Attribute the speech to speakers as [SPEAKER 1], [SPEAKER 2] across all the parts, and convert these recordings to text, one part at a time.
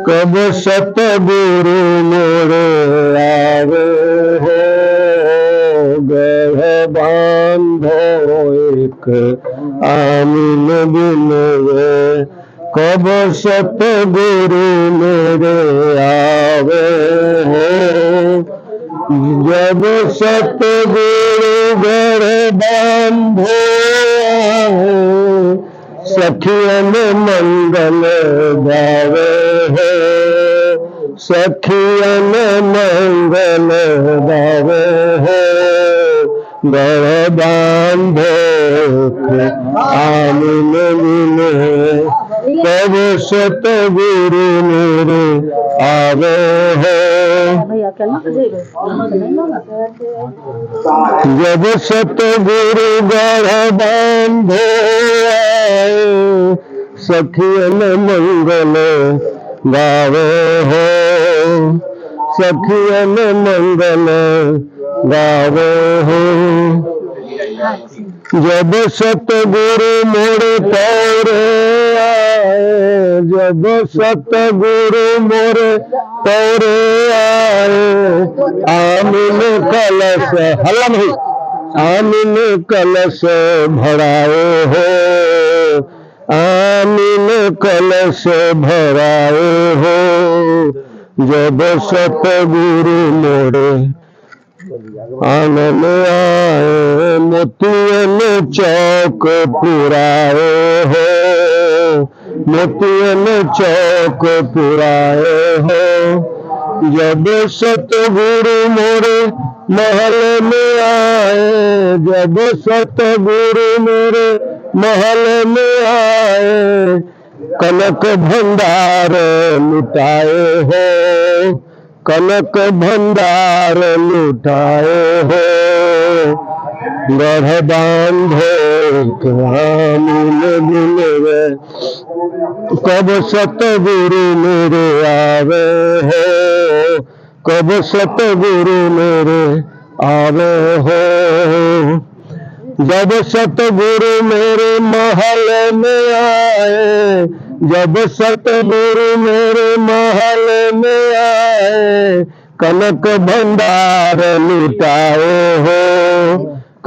[SPEAKER 1] कब सतगुरु मोरे आवे हो, गढ़ बांधो एक आमीन बिनवे। कब सतगुरु मेरे आवे हो, जब सतगुरु गढ़ बांधो सखियन मंगल गावे हो, सखियन मंगल गावे हो। गढ़ बांधो आमीन बिनवे, कब सतगुरु मेरे आवे हो। जब सतगुरु गढ़ बांधो आए, सखियन मंगल गावे हो, सखियन मंगल गावे हो। जब सतगुरु मोरे पौरे आए, जब सतगुरु मोरे पौरे आए, आमीन कलश हल्ला नहीं, आमीन कलश भराए हो, आमीन कलश भराए हो। जब सतगुरु मोरे आनन आए, मोतियन चौक पुराए हो, मोतियन चौक पुराए हो। जब सतगुरु मोरे महल में आए, जब सतगुरु मेरे महल में आए, कनक भंडार लुटाए हो, कनक भंडार लुटाए हो। गढ़ बांधो आमीन बिनवे, कब सतगुरु मेरे आवे हो, कब सतगुरु मेरे आवे हो। जब सतगुरु मेरे महल में आए, जब सतगुरु मेरे महल में आए, कनक भंडार लुटाए हो,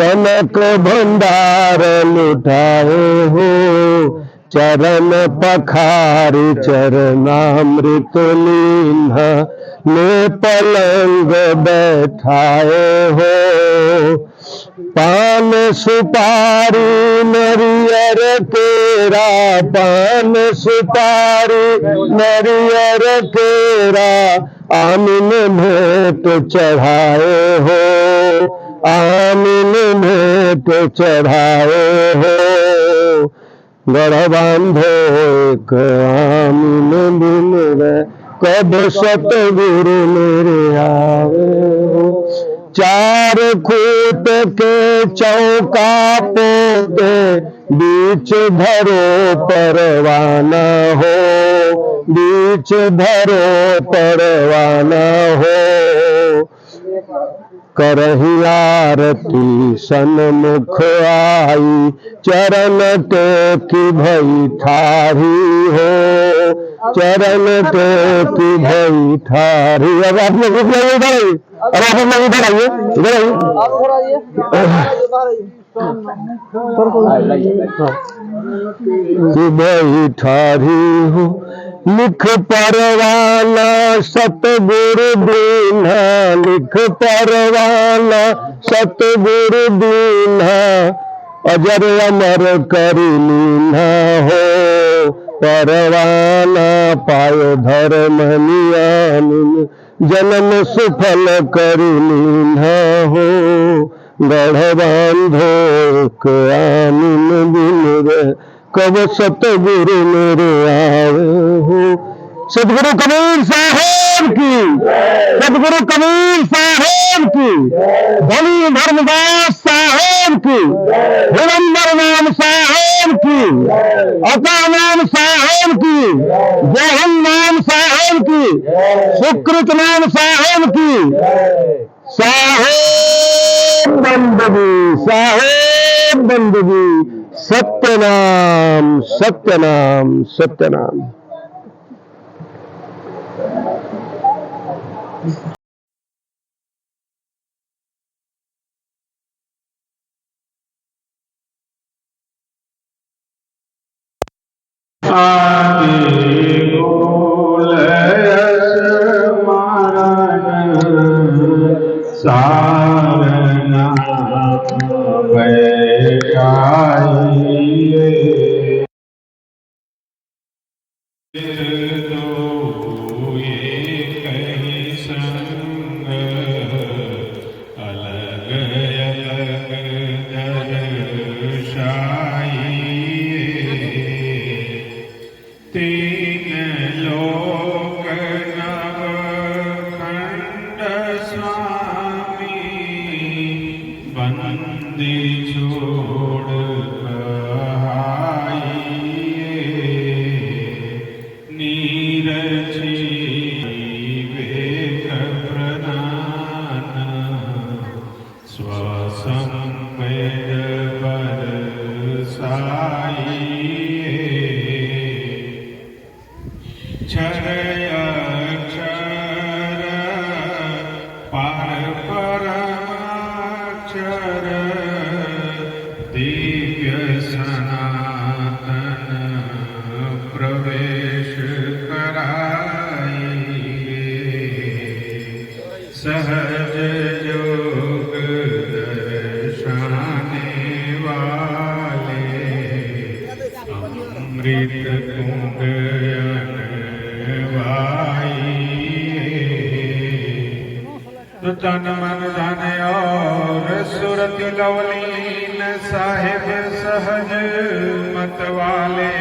[SPEAKER 1] कनक भंडार लुटाए हो। चरण पखारी चरणामृत लीन्हा में पलंग बैठाए हो। पान सुपारी नरियर केरा, पान सुपारी नरियर केरा, आमीन भेंट चढ़ाए हो, आमीन भेंट चढ़ाए हो। गढ़ बांधो एक आमीन बिनवे, कब सतगुरु मेरे आवे हो। चार खूट के चौका पोते, बीच धरो परवाना हो, बीच धरो परवाना हो। करही आरती सन्मुख आई, चरण टेकी भई ठारी हो, चरण टेकी भई ठारी। अब आप लोग इधर आइए, अब आप लोग इधर आइए, इधर आइए। भई ठारी हो, लिख परवाना सतगुरु दीन्हा, लिख परवाना सतगुरु दीन्हा, अजर अमर करी लीन्हा हो। परवाना पायो धर्म नियामिन, जन्म सुफल करी लीन्हा हो। गढ़ बांधो एक आमीन बिनवे, कब सतगुरु मेरे आवे हो। सतगुरु कबीर साहेब की, सतगुरु कबीर साहेब की, धनी धर्मदास साहेब की, हिरंबर नाम साहेब की, अता नाम साहेब की, जहन नाम साहेब की, सुकृत नाम साहेब की। साहेब बंदगी, साहेब बंदगी, सत्यनाम सत्यनाम सत्यनाम। सारना बैठाइए दो ये कहीं संग अलग अलग दर्शाइए तीन लोक नवखंड स्वामी बंदी छोड़ दिव्य सनातन प्रवेश कराइए सहज योग दर्शाने वाले अमृत कुंड तो तन मन धन और सुरति लवलीन साहिब सहज मत वाले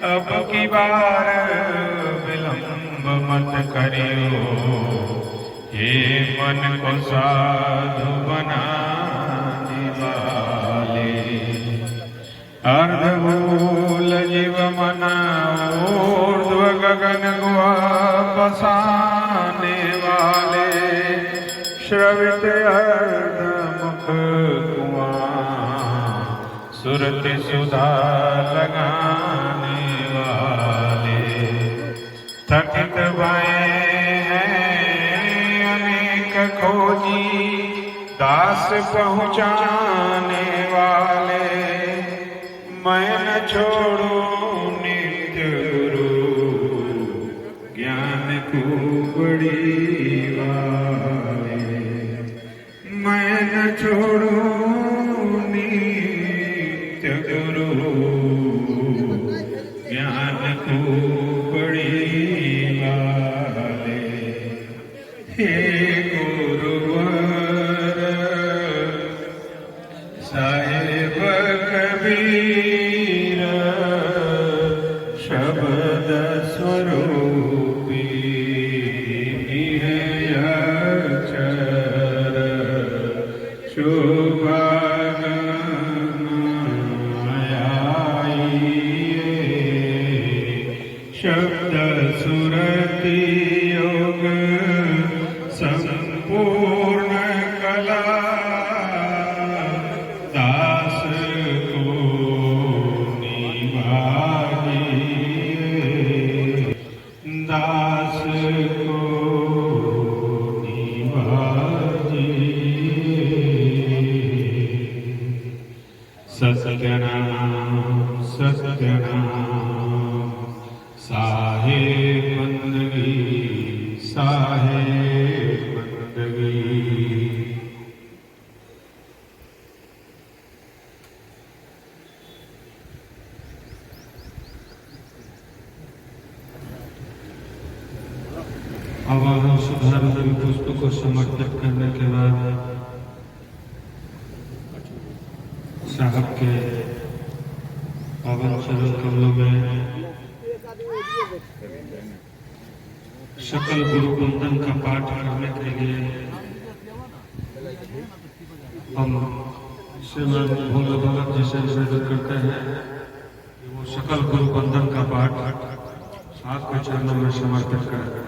[SPEAKER 1] अब की बार विलंब मत करियो हे मन को साधु बनाने वाले अर्धभूल जीव मना ऊर्ध्व गगन गुहा बसाने वाले श्रवित अर्धमुख कुआं सुरति सुधा लगाने वाले थकित भये हैं अनेक खोजी दास पहुँचाने वाले मैं न छोड़ू नित्य गुरु ज्ञान कुबड़ी वाले मैं न छोड़ू नित्य गुरु ज्ञान कुबड़ी वाले हे गुरुवर साहिब कबीर शब्द स्वरूपी अक्षर शुभागमाइए शब्द सुरति योग संपूर्ण कला दास को निभाइए दास को सत्यनाम सत्यनाम साहेब बंदगी साहेब बंदगी। आवाहन सुधार पुष्प को समर्पित करने के बाद साहब के पावन चरण कमलों में सकल गुरु वंदन का पाठ करने के लिए हम श्रीमान भोले बाबा जी से निवेदन करते हैं वो सकल गुरु वंदन का पाठ साथ के चरणों में समर्पित करें।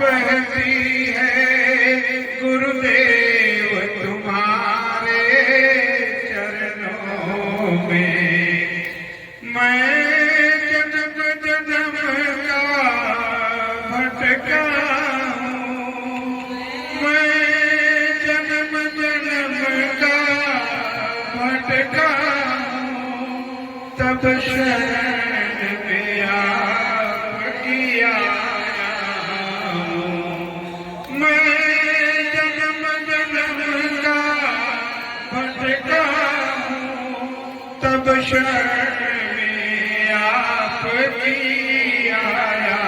[SPEAKER 2] बहती है गुरुदेव तुम्हारे चरणों में, मैं जन्म जन्म का भटका हूँ, मैं जन्म जन्म का भटका हूँ, तब शरण में आपकी आया हूँ। मैं जन्म जन्म का भटका हूँ, तब शरण में आपकी आया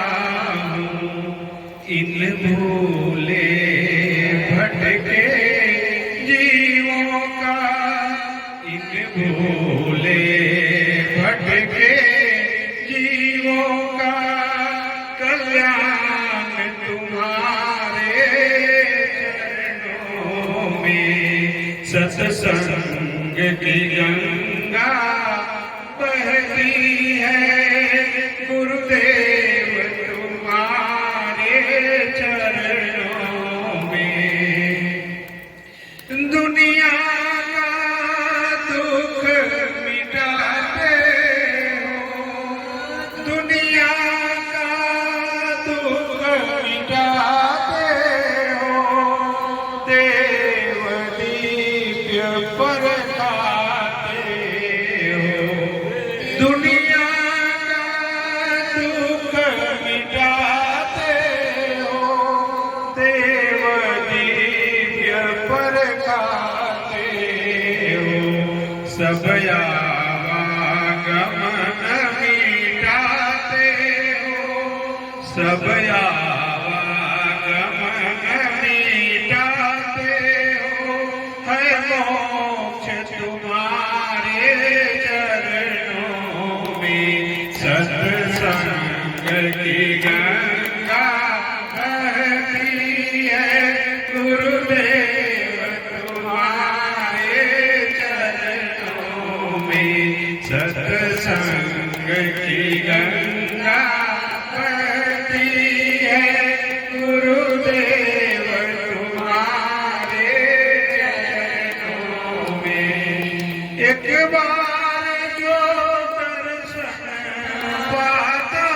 [SPEAKER 2] हूँ। इन भूले भटके जीवों का, इन भूले भटके जीवों का कल्याण तुम्हारे चरणों में। सत्संग की गंगा बहती है गुरुदेव तुम्हारे चरणों में। दुनिया का दुख मिटाते हो, दुनिया का दुख मिटाते हो, देव दिव्य पर खाते हो। दुनिया का दुख मिटाते हो, देव दिव्य पर खाते हो। सब आवागमन मिटाते हो, सब आवागमन मिटाते हो। है मोक्ष तुम्हारे चरणों में। सत्संग की गंगा बहती है गुरुदेव तुम्हारे चरणों में। सत्संग की गंगा बहती है गुरुदेव तुम्हारे चरणों में। एक बार जो दर्शन पाता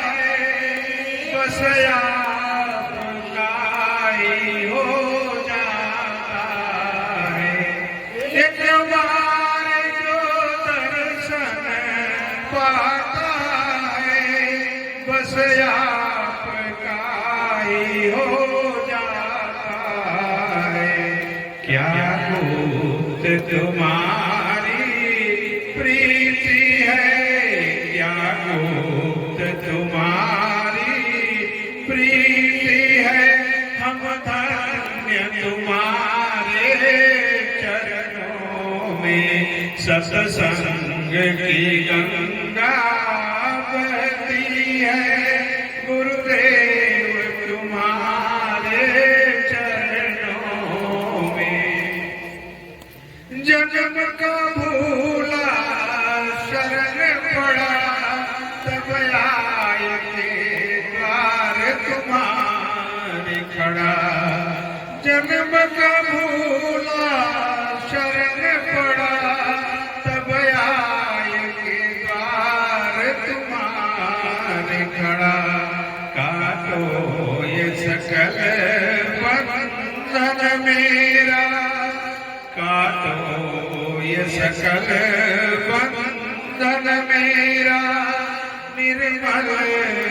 [SPEAKER 2] है, बस आपका ही हो जाता है। एक बार जो दर्शन पाता है, बस आपका ही हो जाता है। क्या गुप्त तुम्हारी प्रीति है, क्या गुप्त तुम्हारी प्रीति है। हम धन्य तुम्हारे चरणों में। सत्संग की गंगा बहती है गुरुदेव तुम्हारे चरणों में। जन्म का भूला शरण पड़ा, तब आए के द्वार तुम्हारे खड़ा। जन्म का भूला शरण पड़ा, तब आए के द्वार तुम्हारे खड़ा। काटो ये सकल बंधन मेरा, काटो ये सकल बंधन मेरा। निर्मल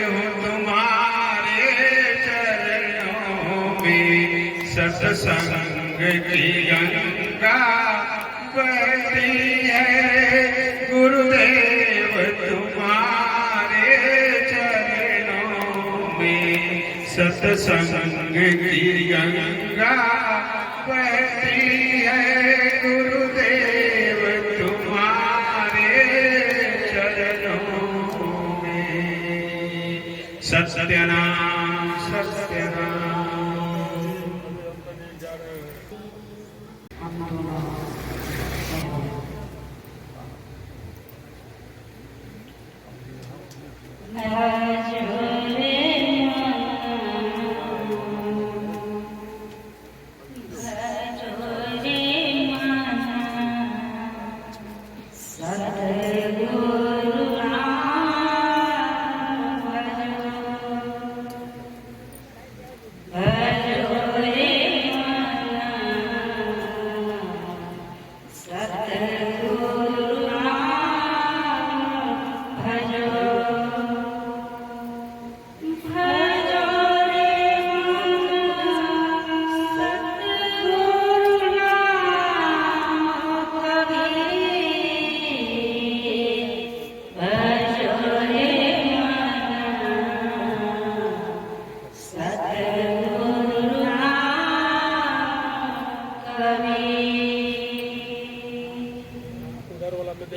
[SPEAKER 2] हूँ तुम्हारे चरणों में। सत्संग की गंगा बहती है गुरुदेव तुम्हारे चरणों में। सत्संग की गंगा बहती है गुरुदेव तुम्हारे चरणों में। सत्यनाम सत्यनाम।
[SPEAKER 3] आज भोले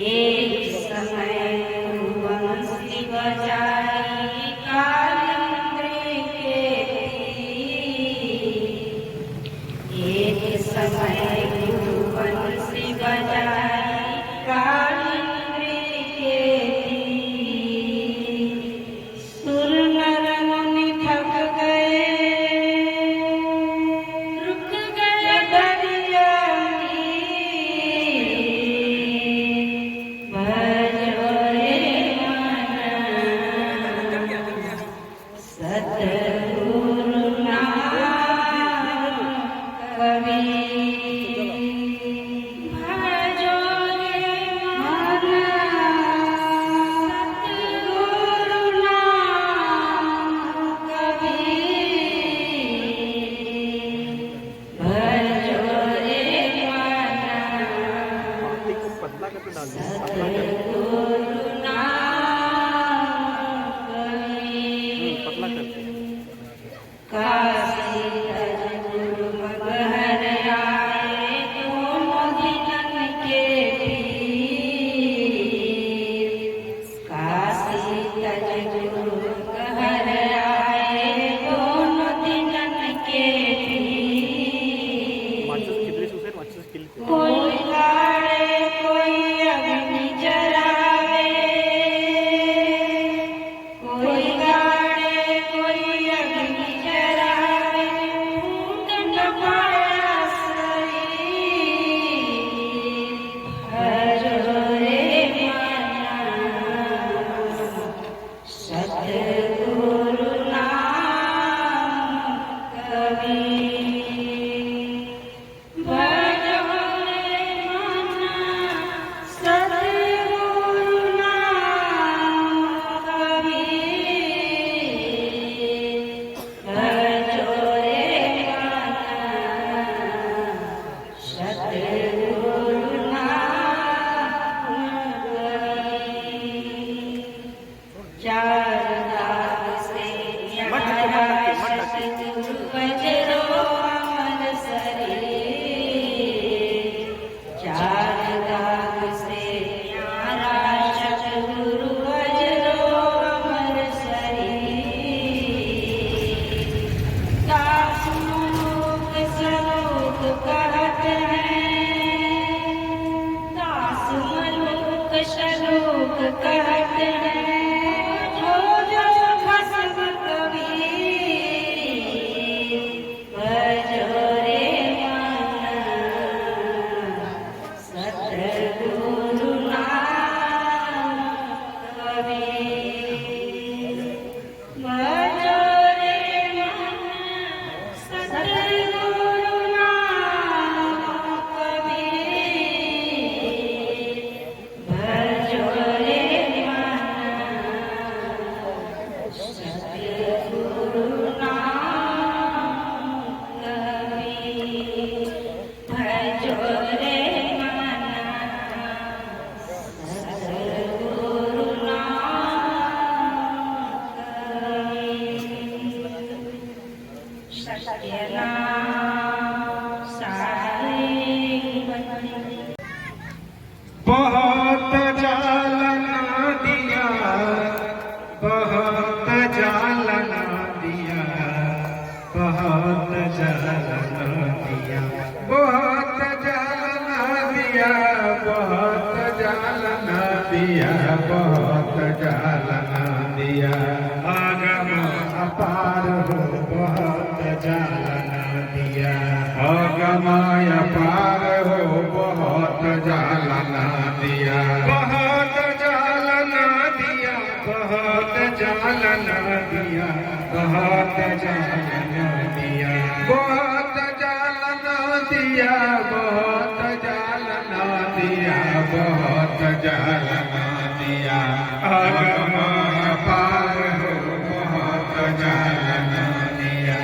[SPEAKER 3] एक समय बंसी बजाई कालिंदी के एक समय बंसी बजाई कालिंदी के सुर नर मुनि थक गए रुक गए दरिया कोई लाड़े कोई अग्नि जरावे, कोई लाड़े कोई अग्नि जरावे, फूट न पाया शरीर। भजो रे माना सतगुरु नाम कबीर। श्लोक कहते हैं जो जो भस्म कबीर। भजो रे माना सतगुरु नाम कबीर। भजो रे माना सतगुरु नाम कबीर। भजो रे माना सतगुरु नाम कबीर। भजो रे माना सतगुरु नाम कबीर। सत्यनाम साई
[SPEAKER 2] बहुत जालना दिया, बहुत जालना दिया, बहुत जालना दिया, बहुत जालना दिया, बहुत जालना दिया, बहुत जालना दिया। आगम अपार हो बहुत जालना दिया, आगम अपार हो बहुत जालना दिया। जालना दिया बहुत जालना दिया बहुत जालना दिया बहुत जालना दिया बहुत जालना दिया अगमाया पार हो बहुत जालना दिया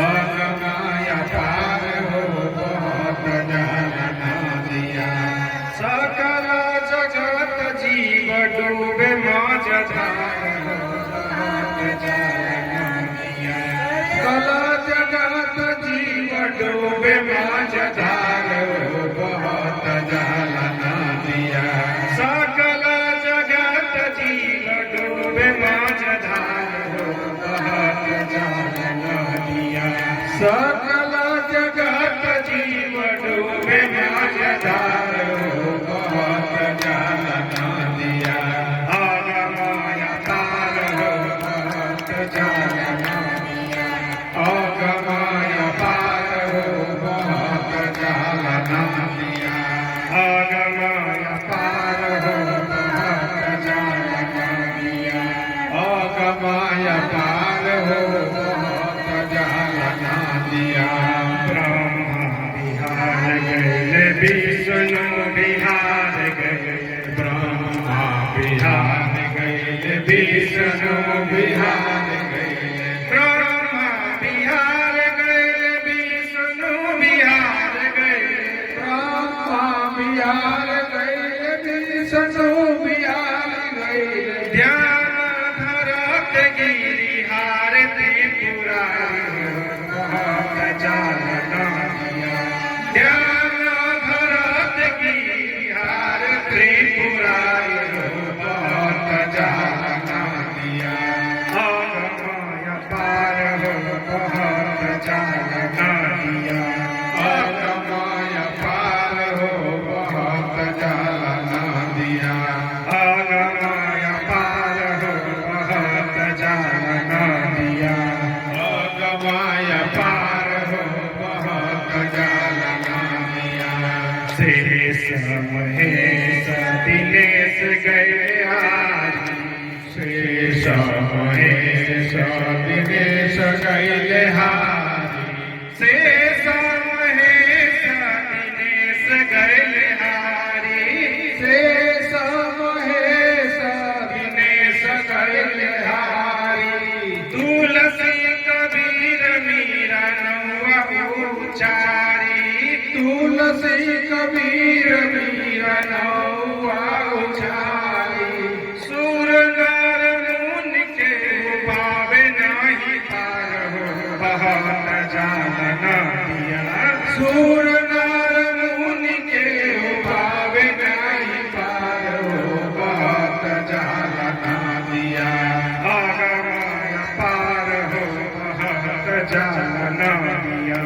[SPEAKER 2] अगमाया पार हो बहुत जालना दिया सकल जगत जीव डूबे माझ धार हो बहुत जालना दिया सकल जगत जीव डूबे माझ धार हो बहुत जालना दिया सकल जगत जीव डूबे माझ धार हो बहुत जालना दिया सकल जगत जीव डूबे माझ धार हो बहुत जालना दिया अगमाया पार हो बहुत जालना दिया अगमाया पार हो बहुत जालना दिया अगमाया पार हो बहुत जालना दिया अगमाया पार हो बहुत जालना दिया ब्रह्मा बिहार गए विष्णु बिहार गए ब्रह्मा बिहार गए विष्णु बिहार गए ब्रह्मा बिहार गए विष्णु बिहार गए ब्रह्मा बिहार गए विष्णु बिहार गए ध्यान धरत गिरी हार त्रिपुरारी बहुत जालना दिया ध्यान धरत गिरी हार त्रिपुरारी बहुत जालना दिया अगमाया पार हो बहुत जालना दिया अगमाया पार हो बहुत जालना दिया अगमाया पार हो बहुत जालना दिया अगमाया पार हो बहुत जालना दिया शेष महेश दिनेश गए हारी शेष महेश दिनेश गए हारी शेष महेश दिनेश गए हारी शेष महेश दिनेश गए हारी तुलसी कबीर मीरा नौआ उचारी तुलसी कबीर मीरा नौआ उचारी सुर नर मुनि के पावे नहीं पार हो बहुत जालना दिया सुर नर मुनि के पावे नहीं पार हो बहुत जालना दिया अगमाया पार हो बहुत जालना दिया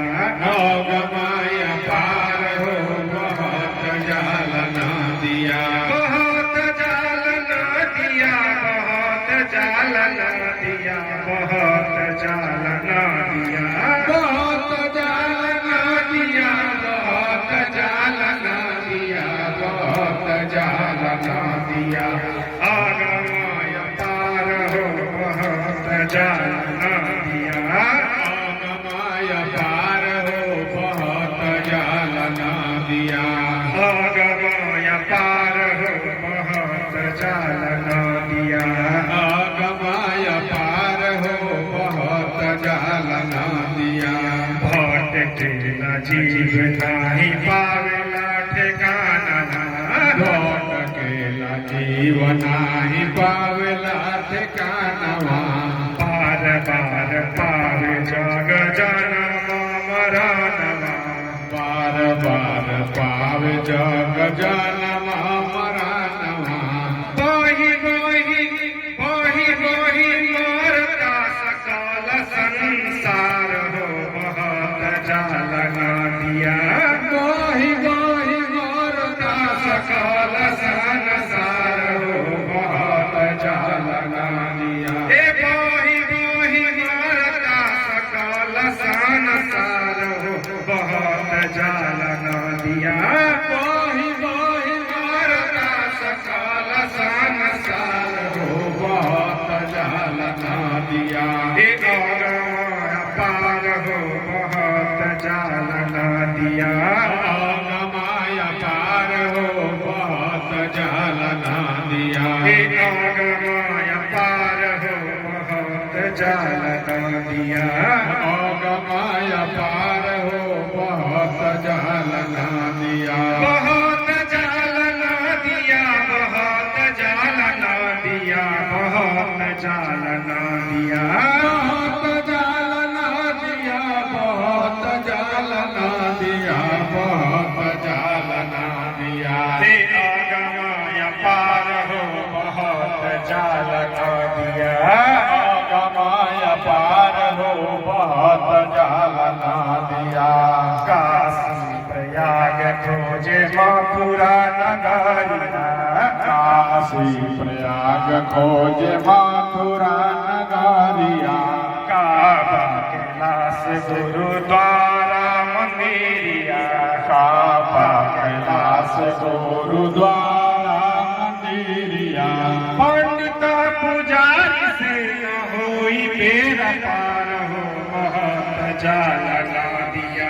[SPEAKER 2] अगमाया पार हो बहुत जालना दिया बहुत जालना दिया बहुत जालना दिया बहुत जालना दिया बहुत जालना दिया बहुत जालना दिया बहुत जालना दिया अगमाया पार हो बहुत जालना दिया अगमाया पार हो बहुत जालना दिया अगमाया पार हो बहुत जालना दिया अगमाया पार हो बहुत जालना दिया भटकेला जीव नाही पावेला ठिकाना भटकेला जीव नाही पावेला ठिकाना पार पार पावे जग जनम मरणवा पार पार पावे जग जनम मरणवा बही बही बही बही मरता सकल संसार हो बहुत जालना दिया बही बही मरता सकल संसार हो बहुत जालना दिया ए बही बही मरता सकल संसार हो बहुत जालना दिया बही बही मरता सकल संसार दिया हे आगमाय पार हो बहुत जाल ना दिया आगमाय पार हो बहुत जाल ना दिया बहुत जाल ना दिया बहुत जाल ना दिया बहुत जाल ना दिया बहुत जाल ना दिया बहुत जाल ना दिया बहुत जाल ना दिया हे आगमाय पार हो बहुत जाल ना दिया आगमाय पार हो बहुत जाल ना दिया काशी प्रयाग खोजे मथुरा नगरिया काशी प्रयाग खोजे मथुरा नगरिया काबा कैलाश गुरुद्वारा मंदिरिया काबा कैलाश गुरुद्वारा मंदिरिया पंडित पुजारी से न होई बेरा पार हो बहुत जाल ना दिया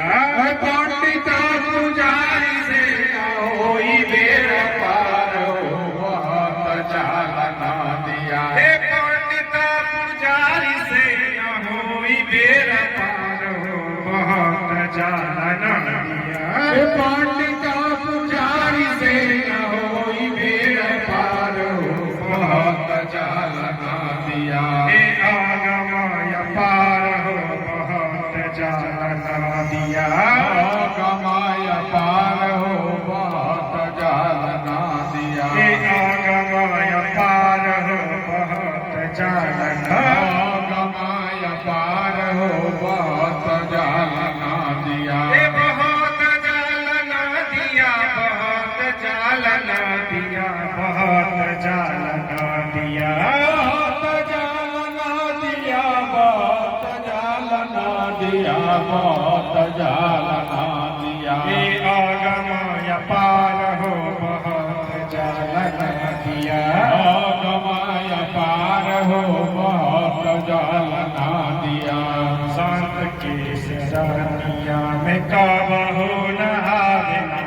[SPEAKER 2] पंडित पुजारी से न होई बेरा पार हो बहुत जाल ना दिया हे पंडित पुजारी से न होई बेरा पार हो बहुत जाल ना दिया हे पंडित पुजारी से न होई बेरा पार हो बहुत जाल ना दिया हे आगमाय पार हो बहुत जाल ना दिया आगमाय पार हो बहुत जाल ना दिया हे आगमाय पार हो बहुत जाल ना आगमाय पार हो बहुत जाल ना दिया हे बहुत जाल ना दिया बहुत जाल ना दिया बहुत जाल ना दिया बहुत जाल ना दिया बहुत जाल ना दिया बहुत जाल ना दिया हे आगमाय पार हो बहुत जाल ना दिया आगमाय पार हो बहुत जाल ना दिया संत के शरणिया में कबहू नहावेला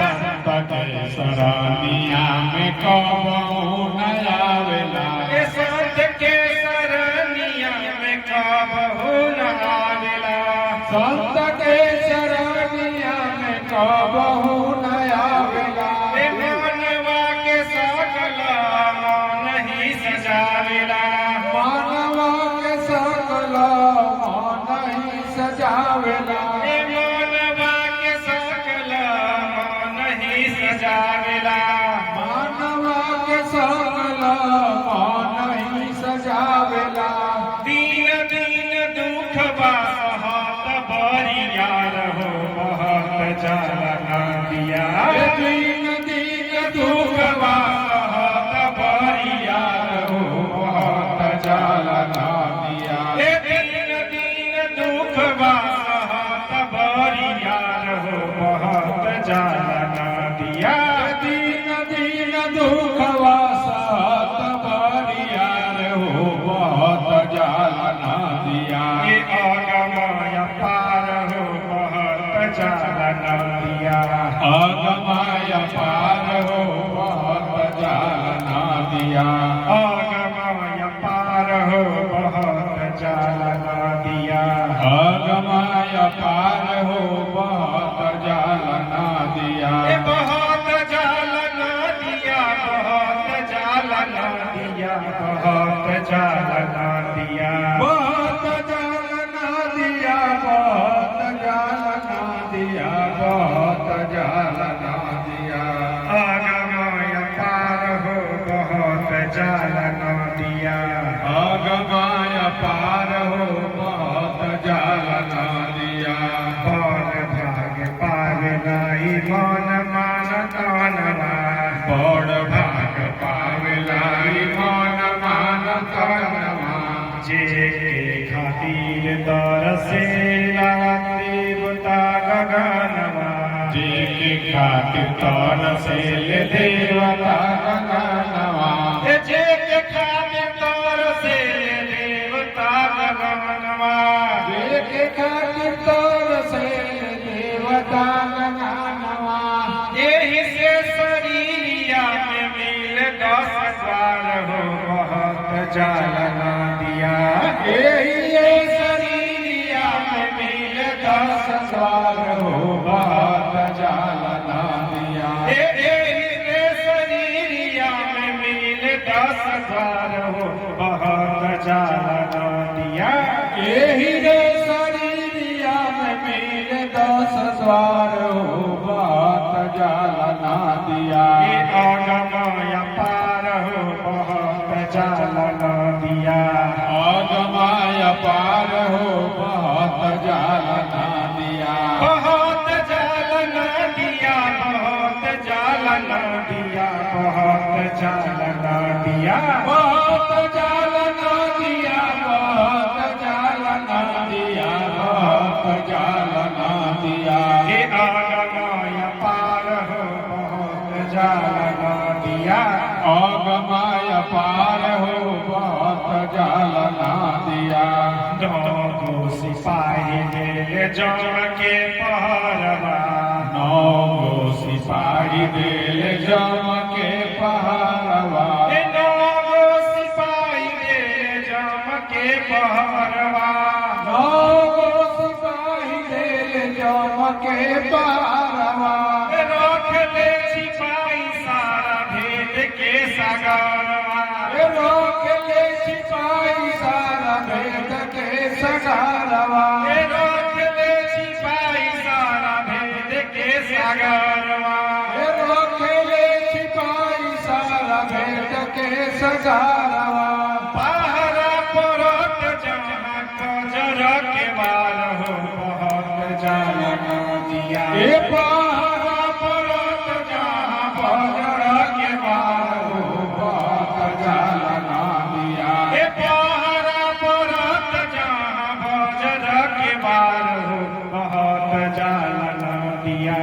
[SPEAKER 2] संत के शरणिया में कबहू नहावेला संत के शरणिया में कबहू नहावेला संत के शरणिया में कबहू नहावेला मानवा के सकल मन ही सजावेला मानवा के सकल मन ही सजावेला मानवा के सकल मन ही सजावेला मानवा के सकल मन ही सजावेला दीन दीन दुख बाहत बरिया रहो बहुत जाल ना दिया दीन दीन दुख बाहत बरिया रहो बहुत जाल ना दिया दीन दीन दुख बाहत बरिया रहो बहुत जाल ना दिया दीन दीन दुख बाहत बरिया रहो बहुत जाल ना दिया ये आगमाय पार हो बहुत जाल ना दिया आगमाय पार हो बहुत जाल ना दिया आगमाय पार हो बहुत जाल ना दिया आगमाय पार हो बहुत जाल ना दिया बहुत जाल ना दिया बहुत जाल ना दिया बहुत जाल ना दिया बहुत जाल ना दिया बहुत जाल ना दिया बहुत जाल ना दिया आगमाय पार हो बहुत जाल ना दिया आगमाय पार हो बहुत जाल ना दिया कौन भाग पावलाई मन मान तनवा बड़ भाग पावलाई मन मान तनवा जे के खातिर तरसेला देवता गगनवा जे के खातिर तरसेले देवता गगनवा जे के खातिर तरसेले देवता गगनवा जे के खातिर तरसेले देवता गगनवा एही से शरीरिया में मिल दस पार हो बहुत जालना दिया। ये शरीरिया में मिल 10 द्वार हो बहुत जालना दिया। ये शरीरिया में मिल 10 द्वार हो बहुत जालना दिया। ये शरीरिया में मिल 10 द्वार हो बहुत जालना दिया। आगमय पार हो बहुत जालना दिया। आगमय पार हो बहुत जालना दिया। बहुत जालना दिया। बहुत जालना दिया। बहुत जालना दिया। बहुत जालना दिया। बहुत जालना दिया। बहुत जालना दिया। हे आगमय पार हो बहुत जालना दिया। आगमय पार हो बहुत जालना दिया। दो सिपाही दिल जम के पहरवा। 9 सिपाही दिल जम के पहरवा। 9 सिपाही दिल जम के पहरवा। 9 सिपाही दिल जम के पहरवा। रख ले सिपाही सारा भेद के सगारवा। रख ले सिपाही सारा भेद के सगारवा। रख ले सिपाही सारा भेद के सगारवा। रख ले सिपाही सारा भेद के सगारवा। पहरा परत जहाँ कजर के बाल हो बहुत जालना दिया। पहरा परत जहाँ कजर के बाल हो बहुत जालना दिया। पहरा परत जहाँ कजर के बाल हो बहुत जालना दिया।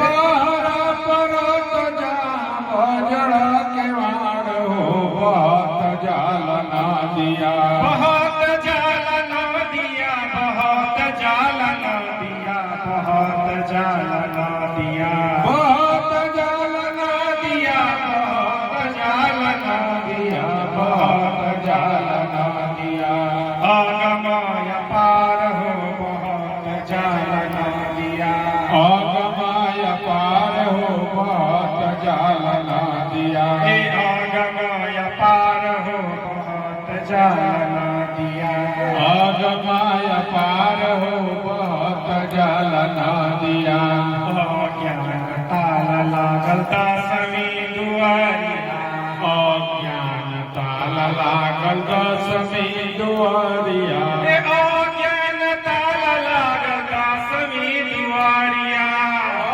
[SPEAKER 2] पहरा परत जहाँ कजर के बाल हो बहुत जालना दिया। बहुत जालना दिया। बहुत जालना दिया। बहुत जालना दिया। बहुत जालना दिया। बहुत जालना दिया। बहुत जालना दिया। आगमय पार हो बहुत जालना दिया। आगमय पार हो बहुत जालना दिया। आगमय पार हो बहुत जालना दिया। आगमय पार हो बहुत जालना दिया। अज्ञान ताल लागल 10वीं दुआरिया। अज्ञान ताल लागल 10वीं दुआरिया। अज्ञान ताल लागल 10वीं दुआरिया।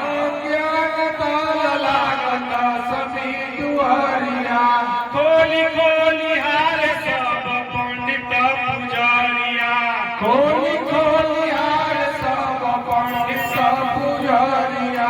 [SPEAKER 2] अज्ञान ताल लागल 10वीं दुआरिया। खोली खोली हार सब पंडित पुजारिया। खोली खोली हार सब पंडित सब पुजारिया।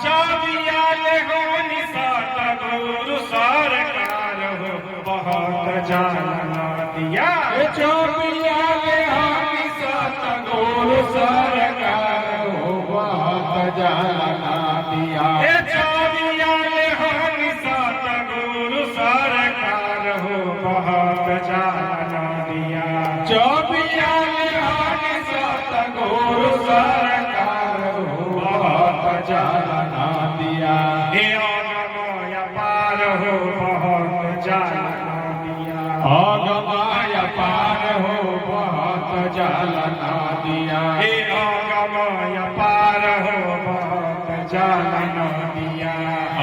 [SPEAKER 2] चाबिया ले होनी सतगुरु सरकार हो बहुत जालना दिया। चाबिया ले होनी सतगुरु सरकार हो बहुत जालना दिया। चाबिया ले होनी सतगुरु सरकार हो बहुत जालना दिया। चाबिया ले होनी सतगुरु सरकार हो बहुत जालना दिया। हे आगमय पार हो बहुत जालना दिया। आगमय पार हो बहुत जालना दिया। हे आगमय पार हो बहुत जालना दिया।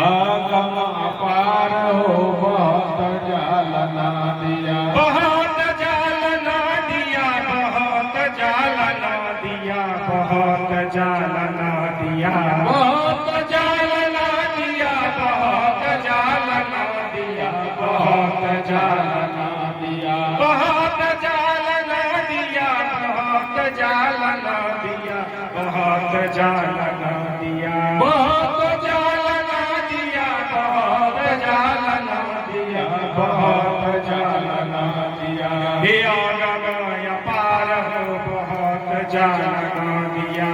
[SPEAKER 2] आगम पार हो बहुत जालना दिया। बहुत जालना दिया। बहुत जालना दिया। बहुत जालना दिया। बहुत जालना दिया। बहुत जालना दिया। बहुत जालना दिया। बहुत जालना दिया। बहुत जालना दिया। बहुत जालना दिया। बहुत जालना दिया। बहुत जालना दिया। बहुत जालना दिया। हे आगमय पार हो बहुत जालना दिया।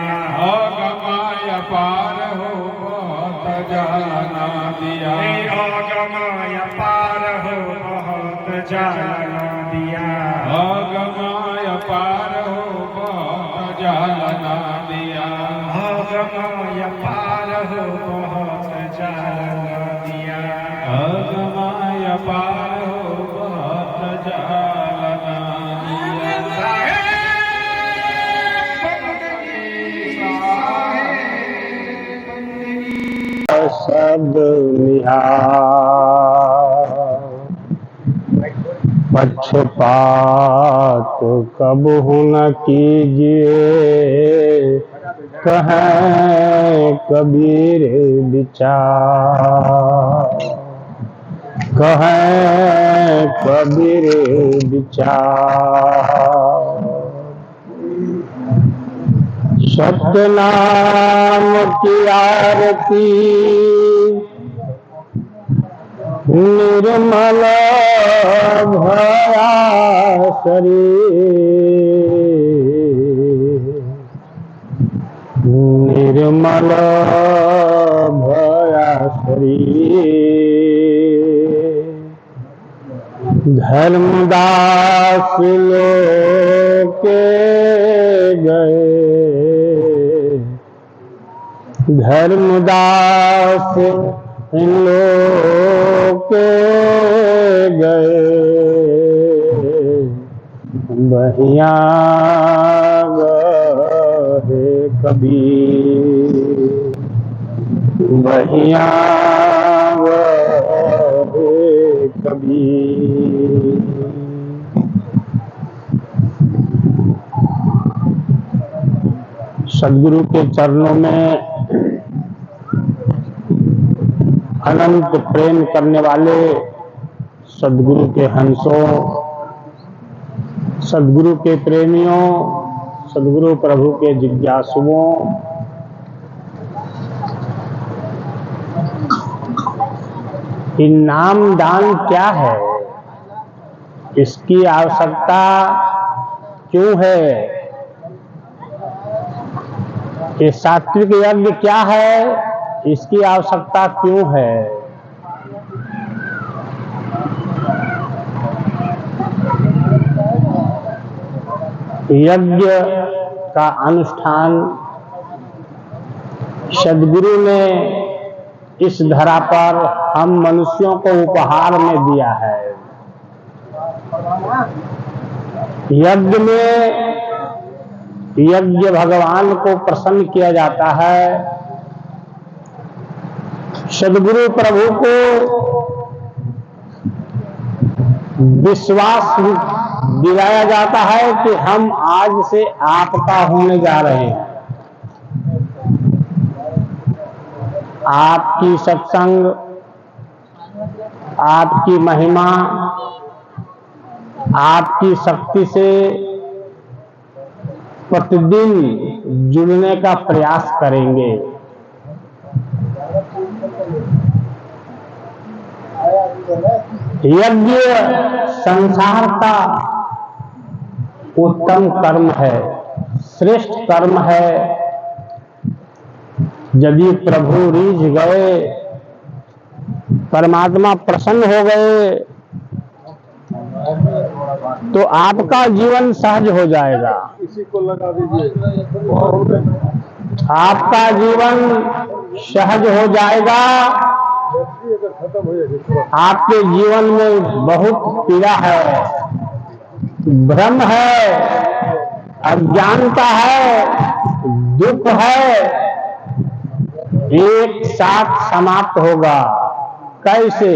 [SPEAKER 2] आगमय पार हो बहुत जालना दिया। हे आगमय पार हो जालना दिया अगमाय पार हो बहुत जालना दिया अगमाय पार हो बहुत जालना दिया अगमाय पार हो बहुत जालना
[SPEAKER 1] सब पक्षपात कबहु न कीजिए, कहें कबीर विचार, कहें कबीर विचार। सत्य नाम की आरती निर्मल भया शरीर, निर्मल भया शरीर। धर्मदास लोके गए, धर्मदास इन लोग के गए, बहिया गए कबीर, बहिया गए कबीर। सदगुरु के चरणों में अनंत प्रेम करने वाले सदगुरु के हंसों, सदगुरु के प्रेमियों, सदगुरु प्रभु के जिज्ञासुओं, कि नाम दान क्या है, इसकी आवश्यकता क्यों है, ये सात्विक यज्ञ क्या है, इसकी आवश्यकता क्यों है। यज्ञ का अनुष्ठान सद्गुरु ने इस धरा पर हम मनुष्यों को उपहार में दिया है। यज्ञ में यज्ञ भगवान को प्रसन्न किया जाता है। सद्गुरु प्रभु को विश्वास दिलाया जाता है कि हम आज से आपका होने जा रहे हैं। आपकी सत्संग, आपकी महिमा, आपकी शक्ति से प्रतिदिन जुड़ने का प्रयास करेंगे। यज्ञ संसार का उत्तम कर्म है, श्रेष्ठ कर्म है। यदि प्रभु रीझ गए, परमात्मा प्रसन्न हो गए, तो आपका जीवन सहज हो जाएगा।
[SPEAKER 4] इसी को लगा दीजिए।
[SPEAKER 1] आपका जीवन सहज हो जाएगा। आपके जीवन में बहुत पीड़ा है, भ्रम है, अज्ञानता है, दुख है, एक साथ समाप्त होगा। कैसे?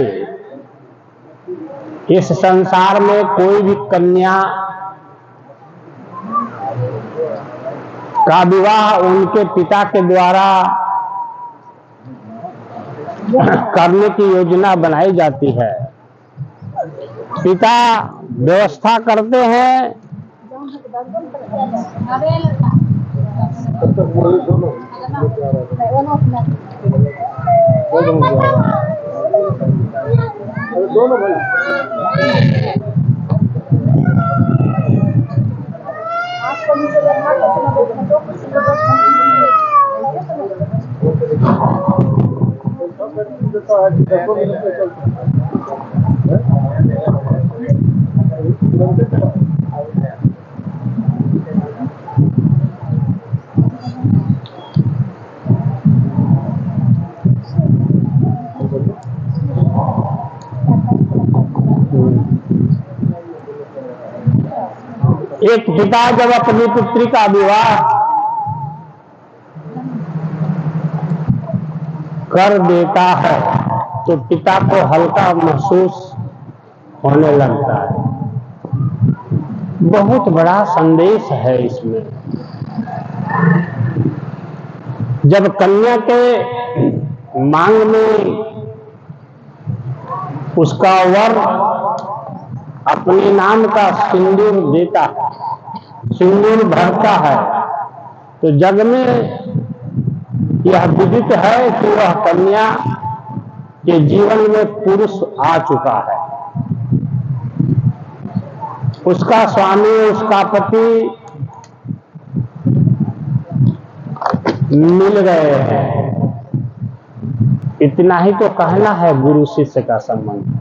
[SPEAKER 1] इस संसार में कोई भी कन्या का विवाह उनके पिता के द्वारा करने की योजना बनाई जाती है। पिता व्यवस्था करते हैं,
[SPEAKER 4] दोनों भाई आपको
[SPEAKER 1] एक पिता जब अपनी पुत्री का विवाह कर देता है तो पिता को हल्का महसूस होने लगता है। बहुत बड़ा संदेश है इसमें। जब कन्या के मांग में उसका वर अपने नाम का सिंदूर देता है, सिंदूर भरता है, तो जग में यह विदित है कि वह कन्या के जीवन में पुरुष आ चुका है। उसका स्वामी, उसका पति मिल गए हैं। इतना ही तो कहना है गुरु शिष्य का संबंध।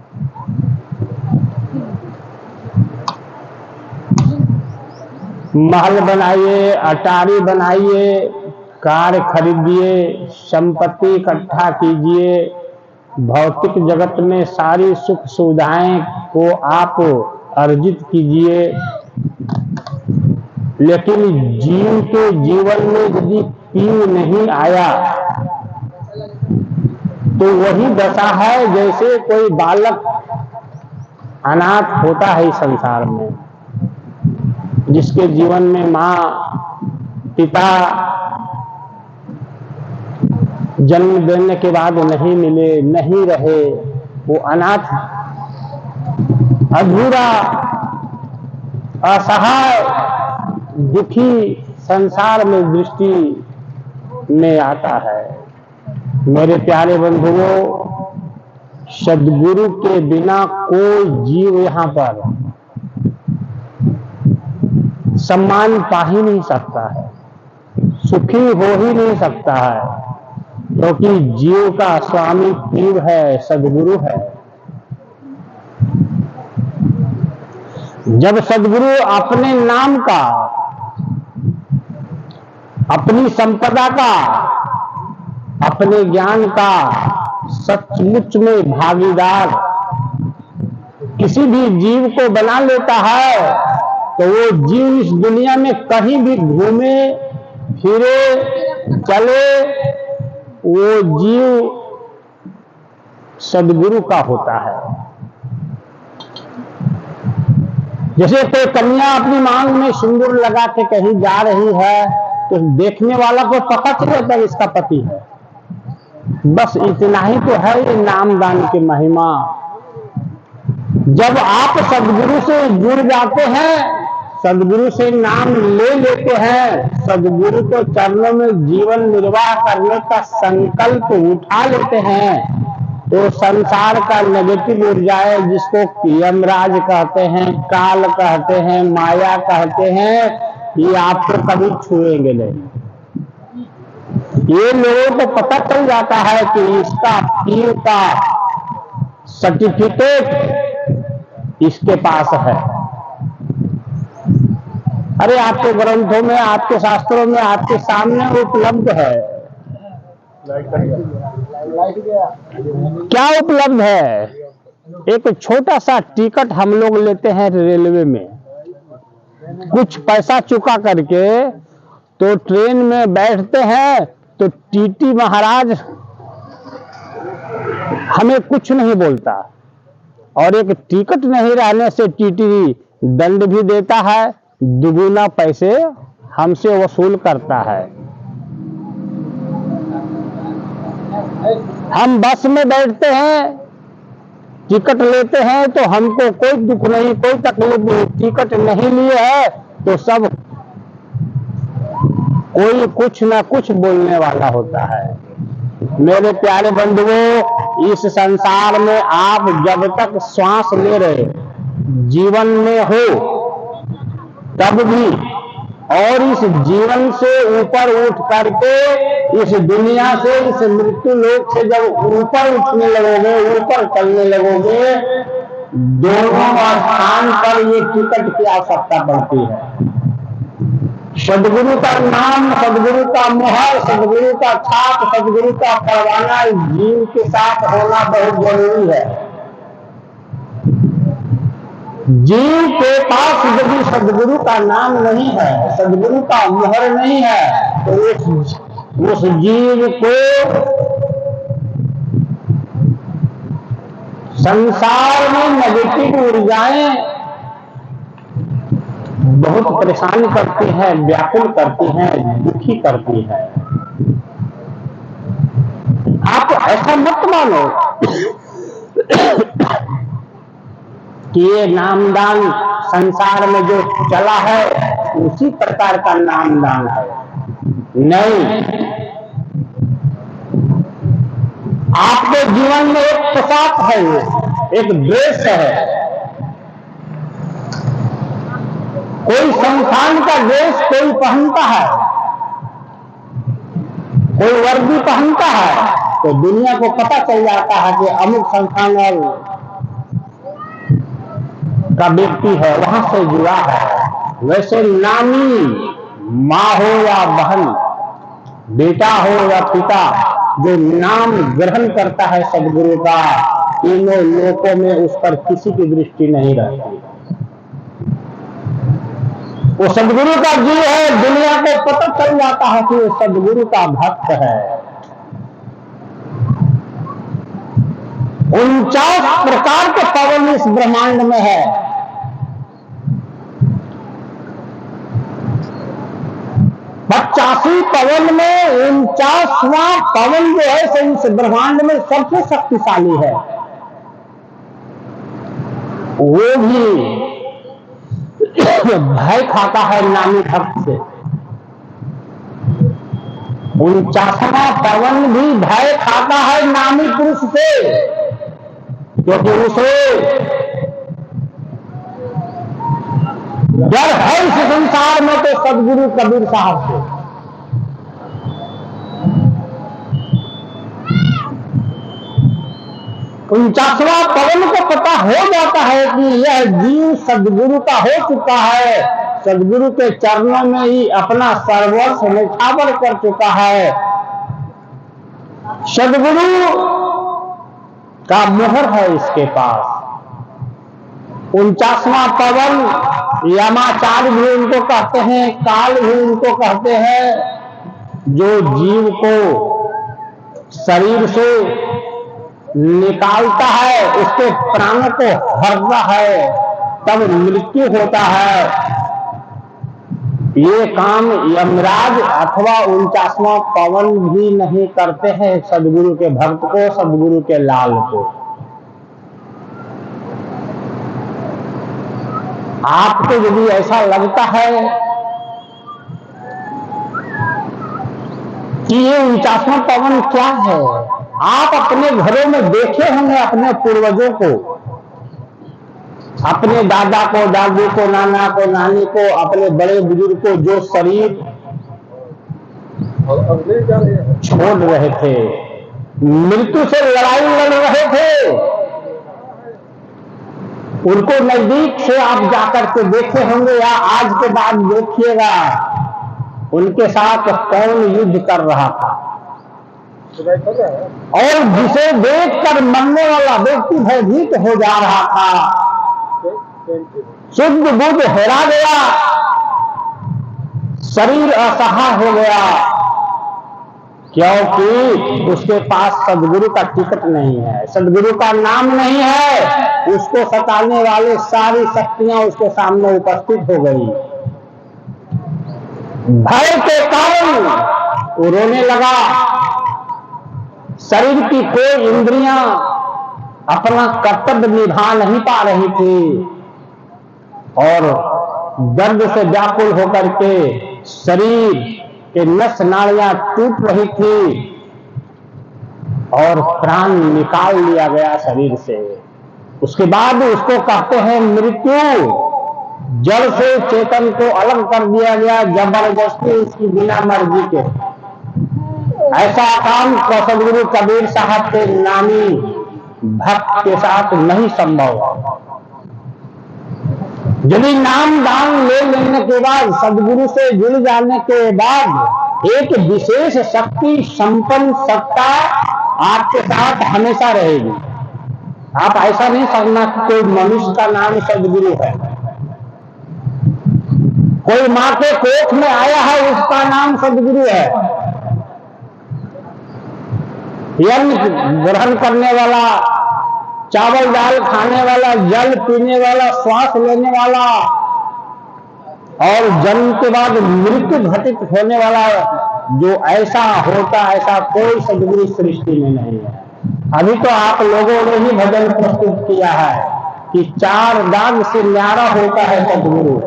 [SPEAKER 1] महल बनाइए, अटारी बनाइए, कार खरीदिए, संपत्ति इकट्ठा कीजिए, भौतिक जगत में सारी सुख सुविधाएं को आप अर्जित कीजिए, लेकिन जीव के जीवन में यदि पीव नहीं आया तो वही दशा है जैसे कोई बालक अनाथ होता है इस संसार में, जिसके जीवन में माँ पिता जन्म देने के बाद नहीं मिले, नहीं रहे, वो अनाथ अधूरा असहाय दुखी संसार में दृष्टि में आता है। मेरे प्यारे बंधुओं, सद्गुरु के बिना कोई जीव यहाँ पर सम्मान पा ही नहीं सकता है, सुखी हो ही नहीं सकता है, क्योंकि जीव का स्वामी पीर है, सद्गुरु है। जब सद्गुरु अपने नाम का, अपनी संपदा का, अपने ज्ञान का सचमुच में भागीदार किसी भी जीव को बना लेता है तो वो जीव इस दुनिया में कहीं भी घूमे फिरे चले, वो जीव सद्गुरु का होता है। जैसे कोई कन्या अपनी मांग में सिंदूर लगा के कहीं जा रही है तो देखने वाला को पता चल जाता है इसका पति है। बस इतना ही तो है ये नामदान की महिमा। जब आप सद्गुरु से जुड़ जाते हैं, सद्गुरु से नाम ले लेते हैं, सद्गुरु को चरणों में जीवन निर्वाह करने का संकल्प उठा लेते हैं, तो संसार का नेगेटिव ऊर्जाएं, जिसको यमराज कहते हैं, काल कहते हैं, माया कहते हैं, ये आपको कभी छुएंगे नहीं। ये लोगों को पता चल जाता है कि इसका पीर का सर्टिफिकेट इसके पास है। अरे आपके ग्रंथों में, आपके शास्त्रों में, आपके सामने उपलब्ध है। क्या उपलब्ध है? एक छोटा सा टिकट हम लोग लेते हैं रेलवे में, कुछ पैसा चुका करके तो ट्रेन में बैठते हैं, तो टीटी महाराज हमें कुछ नहीं बोलता, और एक टिकट नहीं रहने से टीटी दंड भी देता है, दुगुना पैसे हमसे वसूल करता है। हम बस में बैठते हैं, टिकट लेते हैं तो हमको कोई दुख नहीं, कोई तकलीफ नहीं। टिकट नहीं लिए है तो सब कोई कुछ ना कुछ बोलने वाला होता है। मेरे प्यारे बंधुओं, इस संसार में आप जब तक श्वास ले रहे, जीवन में हो, तब भी, और इस जीवन से ऊपर उठ करके इस दुनिया से, इस मृत्यु लोक से जब ऊपर उठने लगोगे, ऊपर चलने लगोगे, दोनों स्थान पर ये टिकट की आवश्यकता पड़ती है। सद्गुरु का नाम, सद्गुरु का मोहर, सद्गुरु का छाप, सद्गुरु का परवाना जीव के साथ होना बहुत जरूरी है। जीव के पास यदि सदगुरु का नाम नहीं है, सदगुरु का मोहर नहीं है, तो उस जीव को संसार में नेगेटिव ऊर्जाएं बहुत परेशान करती हैं, व्याकुल करती हैं, दुखी करती हैं। आप ऐसा मत मानो कि ये नामदान संसार में जो चला है उसी प्रकार का नामदान है। नहीं, आपके जीवन में एक पोशाक है, एक ड्रेस है। कोई संस्थान का ड्रेस कोई पहनता है, कोई वर्दी पहनता है, तो दुनिया को पता चल जाता है कि अमुक संस्थान का व्यक्ति है, वहां से जुड़ा है। वैसे नामी माँ हो या बहन, बेटा हो या पिता, जो नाम ग्रहण करता है सदगुरु का, तीनों लोकों में उस पर किसी की दृष्टि नहीं रहती। वो सदगुरु का जीव है, दुनिया को पता चल जाता है कि वो सदगुरु का भक्त है। 49 प्रकार के पवन इस ब्रह्मांड में है। 85 पवन में 49वां पवन जो है सो इस ब्रह्मांड में सबसे शक्तिशाली है। वो भी भय खाता है नामी भक्त से। 49वां पवन भी भय खाता है नामी पुरुष से, क्योंकि उसे डर है इस संसार में तो सदगुरु कबीर साहब से। उनचासवां पवन को पता हो जाता है कि यह जीव सदगुरु का हो चुका है, सदगुरु के चरणों में ही अपना सर्वस्व न्यौछावर कर चुका है। सदगुरु का मोहर है इसके पास। 49वां पवन यमाचार्य भी उनको कहते हैं, काल भी उनको कहते हैं, जो जीव को शरीर से निकालता है, उसके प्राणों को हरता है, तब मृत्यु होता है। ये काम यमराज अथवा 49वां पवन भी नहीं करते हैं सदगुरु के भक्त को, सदगुरु के लाल को। आपको यदि ऐसा लगता है कि ये 49वां पवन क्या है, आप अपने घरों में देखे होंगे अपने पूर्वजों को, अपने दादा को, दादी को, नाना को, नानी को, अपने बड़े बुजुर्ग को, जो शरीर छोड़ रहे थे, मृत्यु से लड़ाई लड़ रहे थे, उनको नजदीक से आप जाकर के देखे होंगे या आज के बाद देखिएगा उनके साथ कौन युद्ध कर रहा था। और जिसे देखकर मरने वाला व्यक्ति भयभीत हो जा रहा था, शुद्ध बुद्ध हेरा गया, शरीर असहाय हो गया, क्योंकि उसके पास सदगुरु का टिकट नहीं है, सदगुरु का नाम नहीं है। उसको सताने वाले सारी शक्तियां उसके सामने उपस्थित हो गई। भय के कारण वो रोने लगा। शरीर की कोई इंद्रियां अपना कर्तव्य निभा नहीं पा रही थी और दर्द से व्याकुल होकर के शरीर के नस नाड़ियां टूट रही थी और प्राण निकाल लिया गया शरीर से। उसके बाद उसको कहते हैं मृत्यु। जड़ से चेतन को अलग कर दिया गया जबरदस्ती, उसकी बिना मर्जी के। ऐसा काम सदगुरु कबीर साहब के नामी भक्त के साथ नहीं संभव। यदि नाम दान ले लेने के बाद, सदगुरु से जुड़ जाने के बाद, एक विशेष शक्ति संपन्न सत्ता आपके साथ हमेशा रहेगी।
[SPEAKER 5] आप ऐसा नहीं समझना कि कोई मनुष्य का नाम सदगुरु है। कोई माँ के कोख में आया है उसका नाम सदगुरु है। यज्ञ ग्रहण करने वाला, चावल दाल खाने वाला, जल पीने वाला, श्वास लेने वाला और जन्म के बाद मृत्यु घटित होने वाला जो ऐसा होता, ऐसा कोई सदगुरु सृष्टि में नहीं है। अभी तो आप लोगों ने ही भजन प्रस्तुत किया है कि 4 दाग से न्यारा होता है सदगुरु।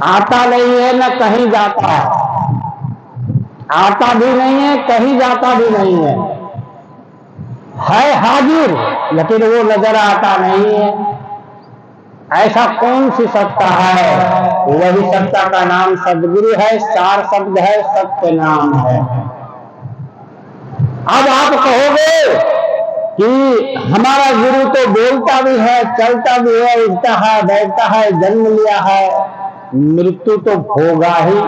[SPEAKER 5] आता नहीं है न कहीं जाता, आता भी नहीं है कहीं जाता भी नहीं है हाजिर लेकिन वो नजर आता नहीं है। ऐसा कौन सी सत्ता है? वही सत्ता का नाम सदगुरु है। 4 शब्द है, सत्य नाम है। अब आप कहोगे कि हमारा गुरु तो बोलता भी है, चलता भी है, उठता है, बैठता है, जन्म लिया है, मृत्यु तो होगा ही।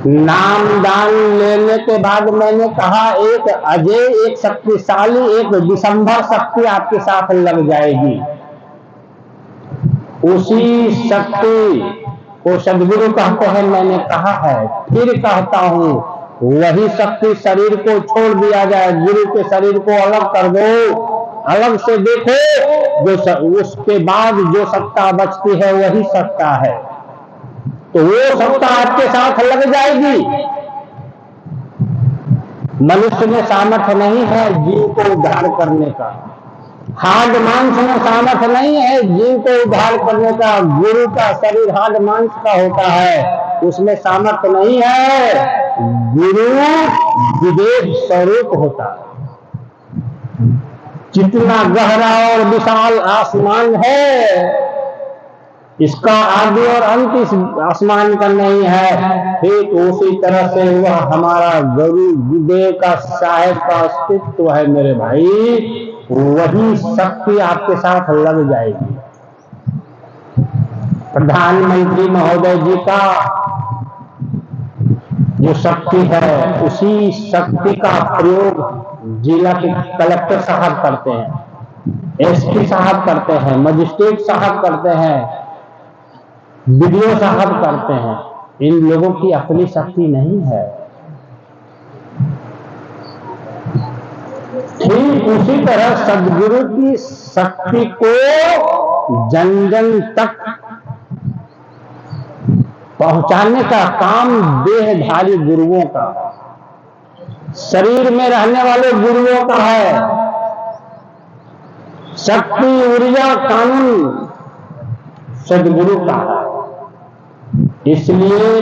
[SPEAKER 5] नाम दान लेने के बाद मैंने कहा एक अजय, एक शक्तिशाली, एक दिसंबर शक्ति आपके साथ लग जाएगी। उसी शक्ति को सदगुरु कहते हैं। मैंने कहा है, फिर कहता हूं, वही शक्ति शरीर को छोड़ दिया जाए, गुरु के शरीर को अलग कर दो, अलग से देखो, जो उसके बाद जो सत्ता बचती है वही सत्ता है, तो वो सत्ता आपके साथ लग जाएगी। मनुष्य में सामर्थ्य नहीं है जीव को उद्धार करने का, हार्ड मांस में सामर्थ्य नहीं है जीव को उद्धार करने का। गुरु का शरीर हार्ड मांस का होता है, उसमें सामर्थ्य नहीं है। गुरु विवेक स्वरूप होता है। जितना गहरा और विशाल आसमान है, इसका आदि और अंत इस आसमान का नहीं है, ठीक उसी तरह से वह हमारा गुरु विवेक का साहेब का अस्तित्व है मेरे भाई। वही शक्ति आपके साथ लग जाएगी। प्रधानमंत्री महोदय जी का जो शक्ति है, उसी शक्ति का प्रयोग जिला के कलेक्टर साहब करते हैं, एसपी साहब करते हैं, मजिस्ट्रेट साहब करते हैं, बीडीओ साहब करते हैं। इन लोगों की अपनी शक्ति नहीं है। ठीक उसी तरह सदगुरु की शक्ति को जन जन तक पहुंचाने का काम देहधारी गुरुओं का, शरीर में रहने वाले गुरुओं का है। शक्ति, ऊर्जा, कानून सदगुरु का है। इसलिए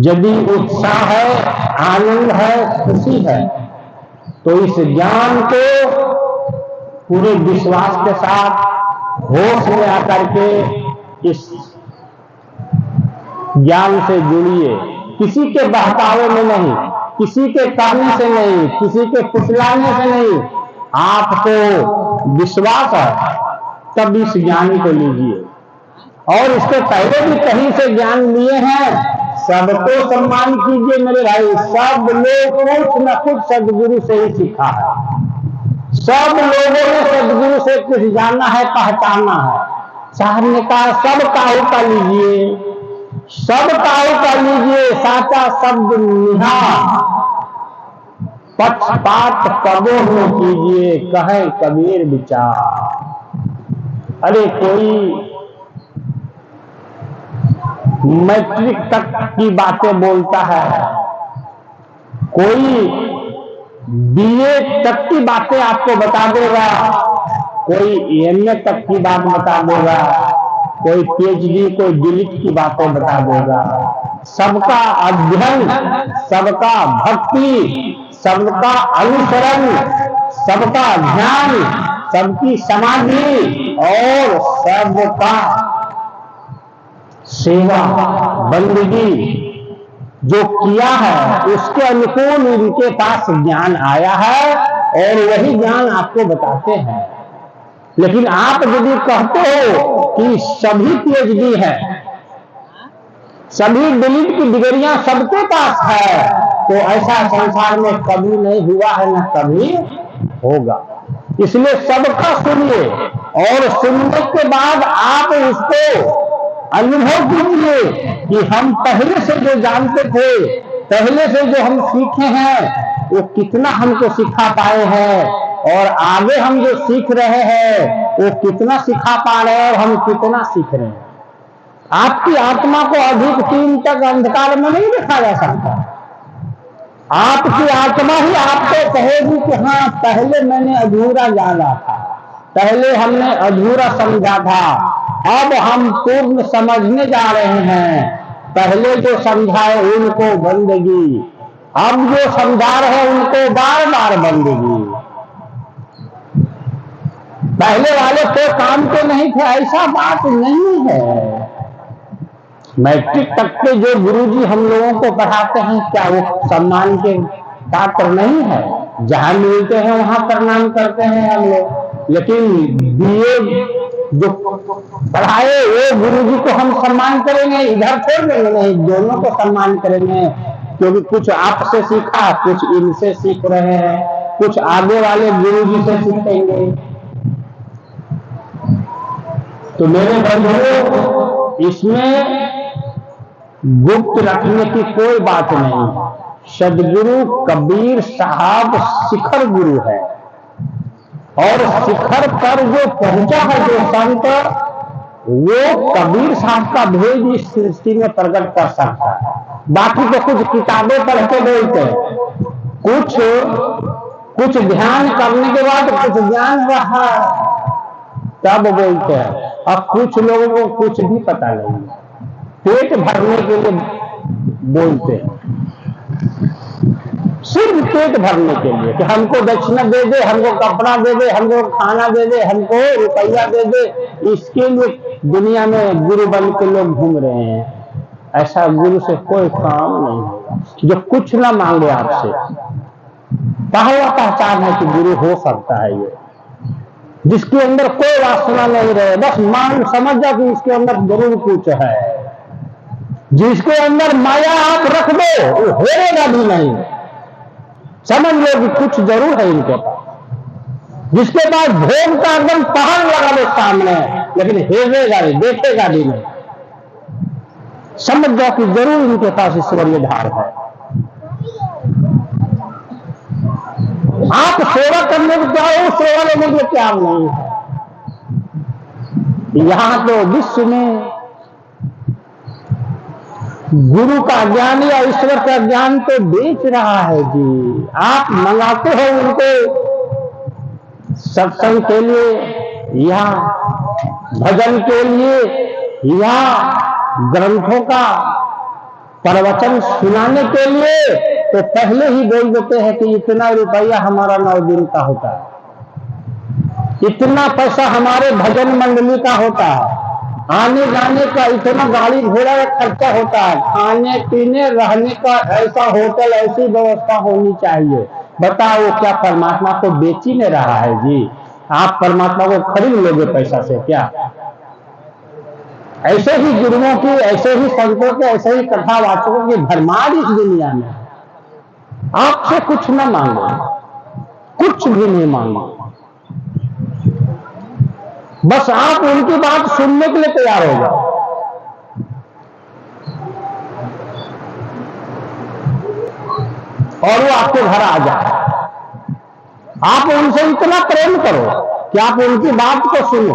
[SPEAKER 5] यदि उत्साह है, आनंद है, खुशी है, तो इस ज्ञान को पूरे विश्वास के साथ होश में आकर के इस ज्ञान से जुड़िए। किसी के बहकावे में नहीं, किसी के कहने से नहीं, किसी के फुसलाने से नहीं, आपको विश्वास है तब इस ज्ञान को लीजिए। और इसके पहले भी कहीं से ज्ञान लिए हैं, सबको सम्मान कीजिए मेरे भाई। सब लोग कुछ न कुछ सदगुरु से ही सीखा है। सब लोगों ने सदगुरु से कुछ जाना है, पहचाना है। साहब ने कहा सब काहू का लीजिए, सब काहू का लीजिए, साचा शब्द निहा, पक्षपात कबो न कीजिए, कहे कबीर विचार। अरे कोई मैट्रिक तक की बातें बोलता है, कोई बीए तक की बातें आपको बता देगा, कोई एमए तक की बात बता देगा, कोई पीएचडी, कोई डीलिट की बातें बता देगा। सबका अध्ययन, सबका भक्ति, सबका अनुसरण, सबका ध्यान, सबकी समाधि और सबका सेवा बंदगी जो किया है, उसके अनुकूल उनके पास ज्ञान आया है और वही ज्ञान आपको बताते हैं। लेकिन आप यदि कहते हो कि सभी पीएचडी है, सभी डिलीट की डिग्रियां सबके पास है, तो ऐसा संसार में कभी नहीं हुआ है, न कभी होगा। इसलिए सबका सुनिए और सुनने के बाद आप इसको अनुभव कीजिए कि हम पहले से जो जानते थे, पहले से जो हम सीखे हैं, वो कितना हमको सिखा पाए हैं, और आगे हम जो सीख रहे हैं वो कितना सिखा पा रहे हैं, और हम कितना सीख रहे हैं। आपकी आत्मा को अधिक दिन तक अंधकार में नहीं देखा जा सकता। आपकी आत्मा ही आपको कहेगी कि हाँ, पहले मैंने अधूरा जाना था, पहले हमने अधूरा समझा था, अब हम पूर्ण समझने जा रहे हैं। पहले जो समझाए उनको बंदगी, अब जो समझा रहे उनको बार बार बंदगी। पहले वाले कोई काम के नहीं थे, ऐसा बात नहीं है। मैट्रिक तक के जो गुरुजी हम लोगों को पढ़ाते हैं, क्या वो सम्मान के पात्र नहीं है? जहां मिलते हैं वहां प्रणाम करते हैं हम लोग, लेकिन बीए जो पढ़ाए वो गुरुजी को हम सम्मान करेंगे, इधर छोड़ देंगे नहीं, दोनों को सम्मान करेंगे, क्योंकि कुछ आपसे सीखा, कुछ इनसे सीख रहे हैं, कुछ आगे वाले गुरुजी से सीखेंगे। तो मेरे बंधुओं, इसमें गुप्त रखने की कोई बात नहीं। सदगुरु कबीर साहब शिखर गुरु है, और शिखर पर जो पहुंचा है जो संत, वो कबीर साहब का भेद इस सृष्टि में प्रकट कर सकता है। बाकी तो कुछ किताबें पढ़ के बोलते हैं, कुछ ध्यान करने के बाद कुछ ज्ञान रहा तब बोलते हैं, और कुछ लोगों को कुछ भी पता नहीं, पेट भरने के लिए बोलते हैं, सिर्फ पेट भरने के लिए कि हमको दक्षिणा दे दे, हमको कपड़ा दे दे, हमको खाना दे दे, हमको रुपया दे दे। इसके लिए दुनिया में गुरु बन के लोग घूम रहे हैं। ऐसा गुरु से कोई काम नहीं होगा जो कुछ ना मांगे आपसे। पहला पहचान है कि गुरु हो सकता है ये, जिसके अंदर कोई वासना नहीं रहे, बस मान समझ जा कि इसके अंदर जरूर कुछ है। जिसके अंदर माया आप रख दो वो हेरेगा भी नहीं, समझ लो कि कुछ जरूर है इनके पास। जिसके पास भोग का एकदम पहाड़ लगा दो सामने, लेकिन हेरेगा नहीं, देखेगा भी नहीं, समझ जाओ कि जरूर इनके पास ईश्वरीय धार है। आप सेवा करने को क्या हो, सेवा लेने के लिए तैयार नहीं है। यहां तो विश्व में गुरु का ज्ञान या ईश्वर का ज्ञान तो बेच रहा है जी। आप मंगाते हो उनको सत्संग के लिए या भजन के लिए या ग्रंथों का प्रवचन सुनाने के लिए, तो पहले ही बोल देते हैं कि इतना रुपया हमारा 9 दिन का होता है, इतना पैसा हमारे भजन मंडली का होता है, आने जाने का इतना गाड़ी घोड़ा का खर्चा होता है, खाने पीने रहने का ऐसा होटल, ऐसी व्यवस्था होनी चाहिए। बताओ क्या परमात्मा को बेच ही नहीं रहा है जी? आप परमात्मा को खरीद लोगे पैसा से क्या? ऐसे ही गुरुओं की, ऐसे ही संतों के, ऐसे ही कथावाचकों की भरमार इस दुनिया में। आपसे कुछ न मांगो, कुछ भी नहीं मांगो, बस आप उनकी बात सुनने के लिए तैयार हो जाओ। और वो आपके घर आ जाए। आप उनसे इतना प्रेम करो कि आप उनकी बात को सुनो,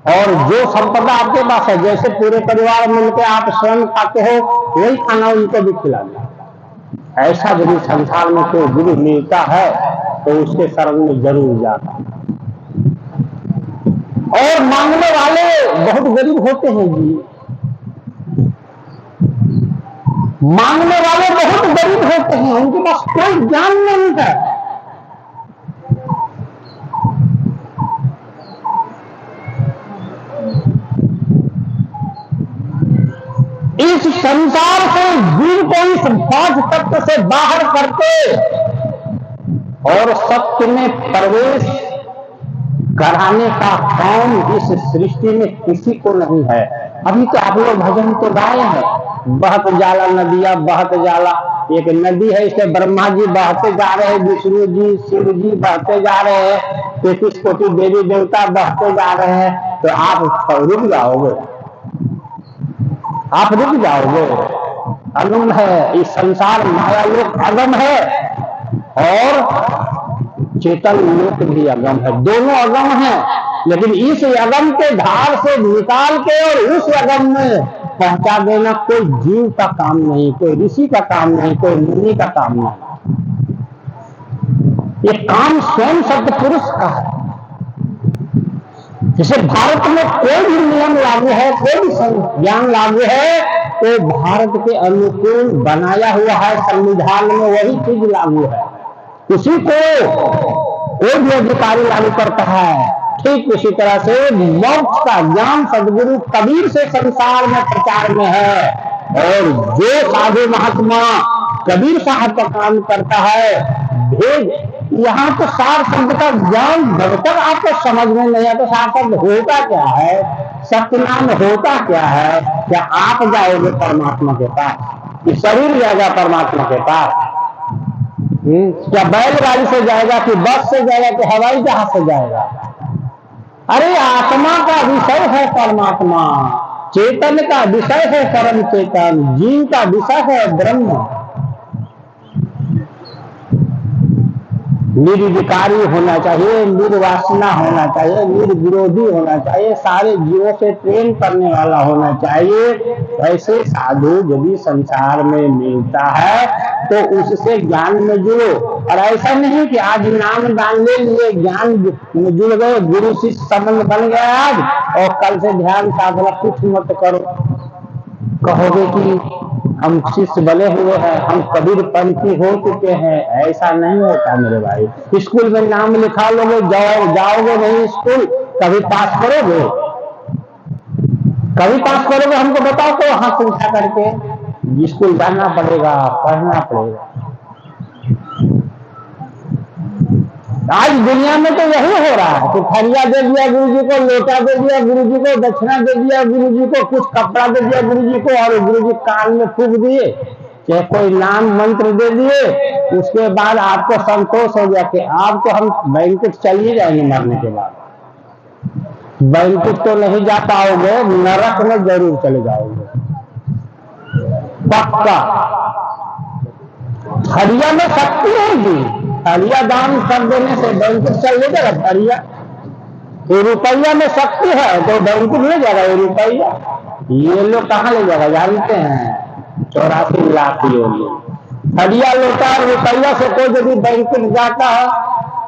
[SPEAKER 5] और जो संपदा आपके पास है, जैसे पूरे परिवार मिलकर आप स्वयं खाते हो, वही खाना उनको भी खिलाना। ऐसा यदि संसार में कोई गुरु मिलता है तो उसके शरण में जरूर जाता। और मांगने वाले बहुत गरीब होते हैं जी, मांगने वाले बहुत गरीब होते हैं, उनके पास कोई ज्ञान नहीं है। इस संसार से जीव को इस 5 तत्व से बाहर करके और सत्य में प्रवेश कराने का काम इस सृष्टि में किसी को नहीं है। अभी तो आप लोग भजन तो गाए हैं, बहत जाला नदिया बहत जाला। एक नदी है, इससे ब्रह्मा जी बहते जा रहे हैं, विष्णु जी शिव जी बहते जा रहे हैं, 33 कोटि देवी देवता बहते जा रहे हैं। तो आप रुक जाओगे, आप रुक जाओगे। अगम है इस संसार, माया लोक अगम है और चेतन लोक भी अगम है, दोनों अगम है। लेकिन इस अगम के धार से निकाल के और उस अगम में पहुंचा देना कोई जीव का काम नहीं, कोई ऋषि का काम नहीं, कोई मुनि का काम नहीं। ये काम स्वयं सत्पुरुष का है। जैसे भारत में कोई भी नियम लागू है, कोई भी संज्ञान लागू है, तो भारत के अनुकूल बनाया हुआ है, संविधान में वही चीज लागू है। उसी को कोई भी अधिकारी लागू करता है। ठीक उसी तरह से मोक्ष का ज्ञान सदगुरु कबीर से संसार में प्रचार में है, और जो साधु महात्मा कबीर साहब का काम करता है भेद। यहाँ तो सार शब्द का ज्ञान जब तक आपको समझ में नहीं आता, सार शब्द होता क्या है, सत्यनाम होता क्या है, क्या आप जाओगे परमात्मा के पास, कि शरीर जाएगा परमात्मा के पास, क्या बैलगाड़ी से जाएगा, कि बस से जाएगा, कि हवाई जहाज से जाएगा? अरे आत्मा का विषय है परमात्मा, चेतन का विषय है परम चेतन, जीव का विषय है ब्रह्म। निर्विकारी होना चाहिए, निर्वासना होना चाहिए, निर्विरोधी होना चाहिए, सारे जीवों से प्रेम करने वाला होना चाहिए। ऐसे साधु यदि संसार में मिलता है तो उससे ज्ञान में जुड़ो। और ऐसा नहीं कि आज नाम दान ले लिए, ज्ञान में जुड़ गए, गुरु शिष्य संबंध बन गया आज, और कल से ध्यान साधना कुछ मत करो। कहोगे कि हम शिष्य बने हुए हैं, हम कबीर पंथी हो चुके हैं। ऐसा नहीं होता मेरे भाई। स्कूल में नाम लिखा लोगे, जाओगे नहीं स्कूल, कभी पास करोगे? कभी पास करोगे? हमको बताओ तो हाथ उठा करके। स्कूल जाना पड़ेगा, पढ़ना पड़ेगा। आज दुनिया में तो यही हो रहा है कि थरिया दे दिया गुरु जी को, लोटा दे दिया गुरु जी को, दक्षिणा दे दिया गुरु जी को, कुछ कपड़ा दे दिया गुरु जी को, और गुरु जी कान में फूंक दिए, चाहे कोई नाम मंत्र दे दिए। उसके बाद आपको संतोष हो गया कि आप तो हम बैंकुट चल ही जाएंगे मरने के बाद। बैंकुट तो नहीं जा पाओगे, नरक में जरूर चले जाओगे पक्का। थरिया में शक्ति होगी, थरिया दान कर देने से बैंकुट चल ले जाएगा। थरिया रुपया में शक्ति है तो बैंकुट ले जाएगा। रुपया ये लोग कहाँ ले जाएगा जानते हैं? 84 लाख लोग। थरिया लोटा रुपया से कोई यदि बैंकुट जाता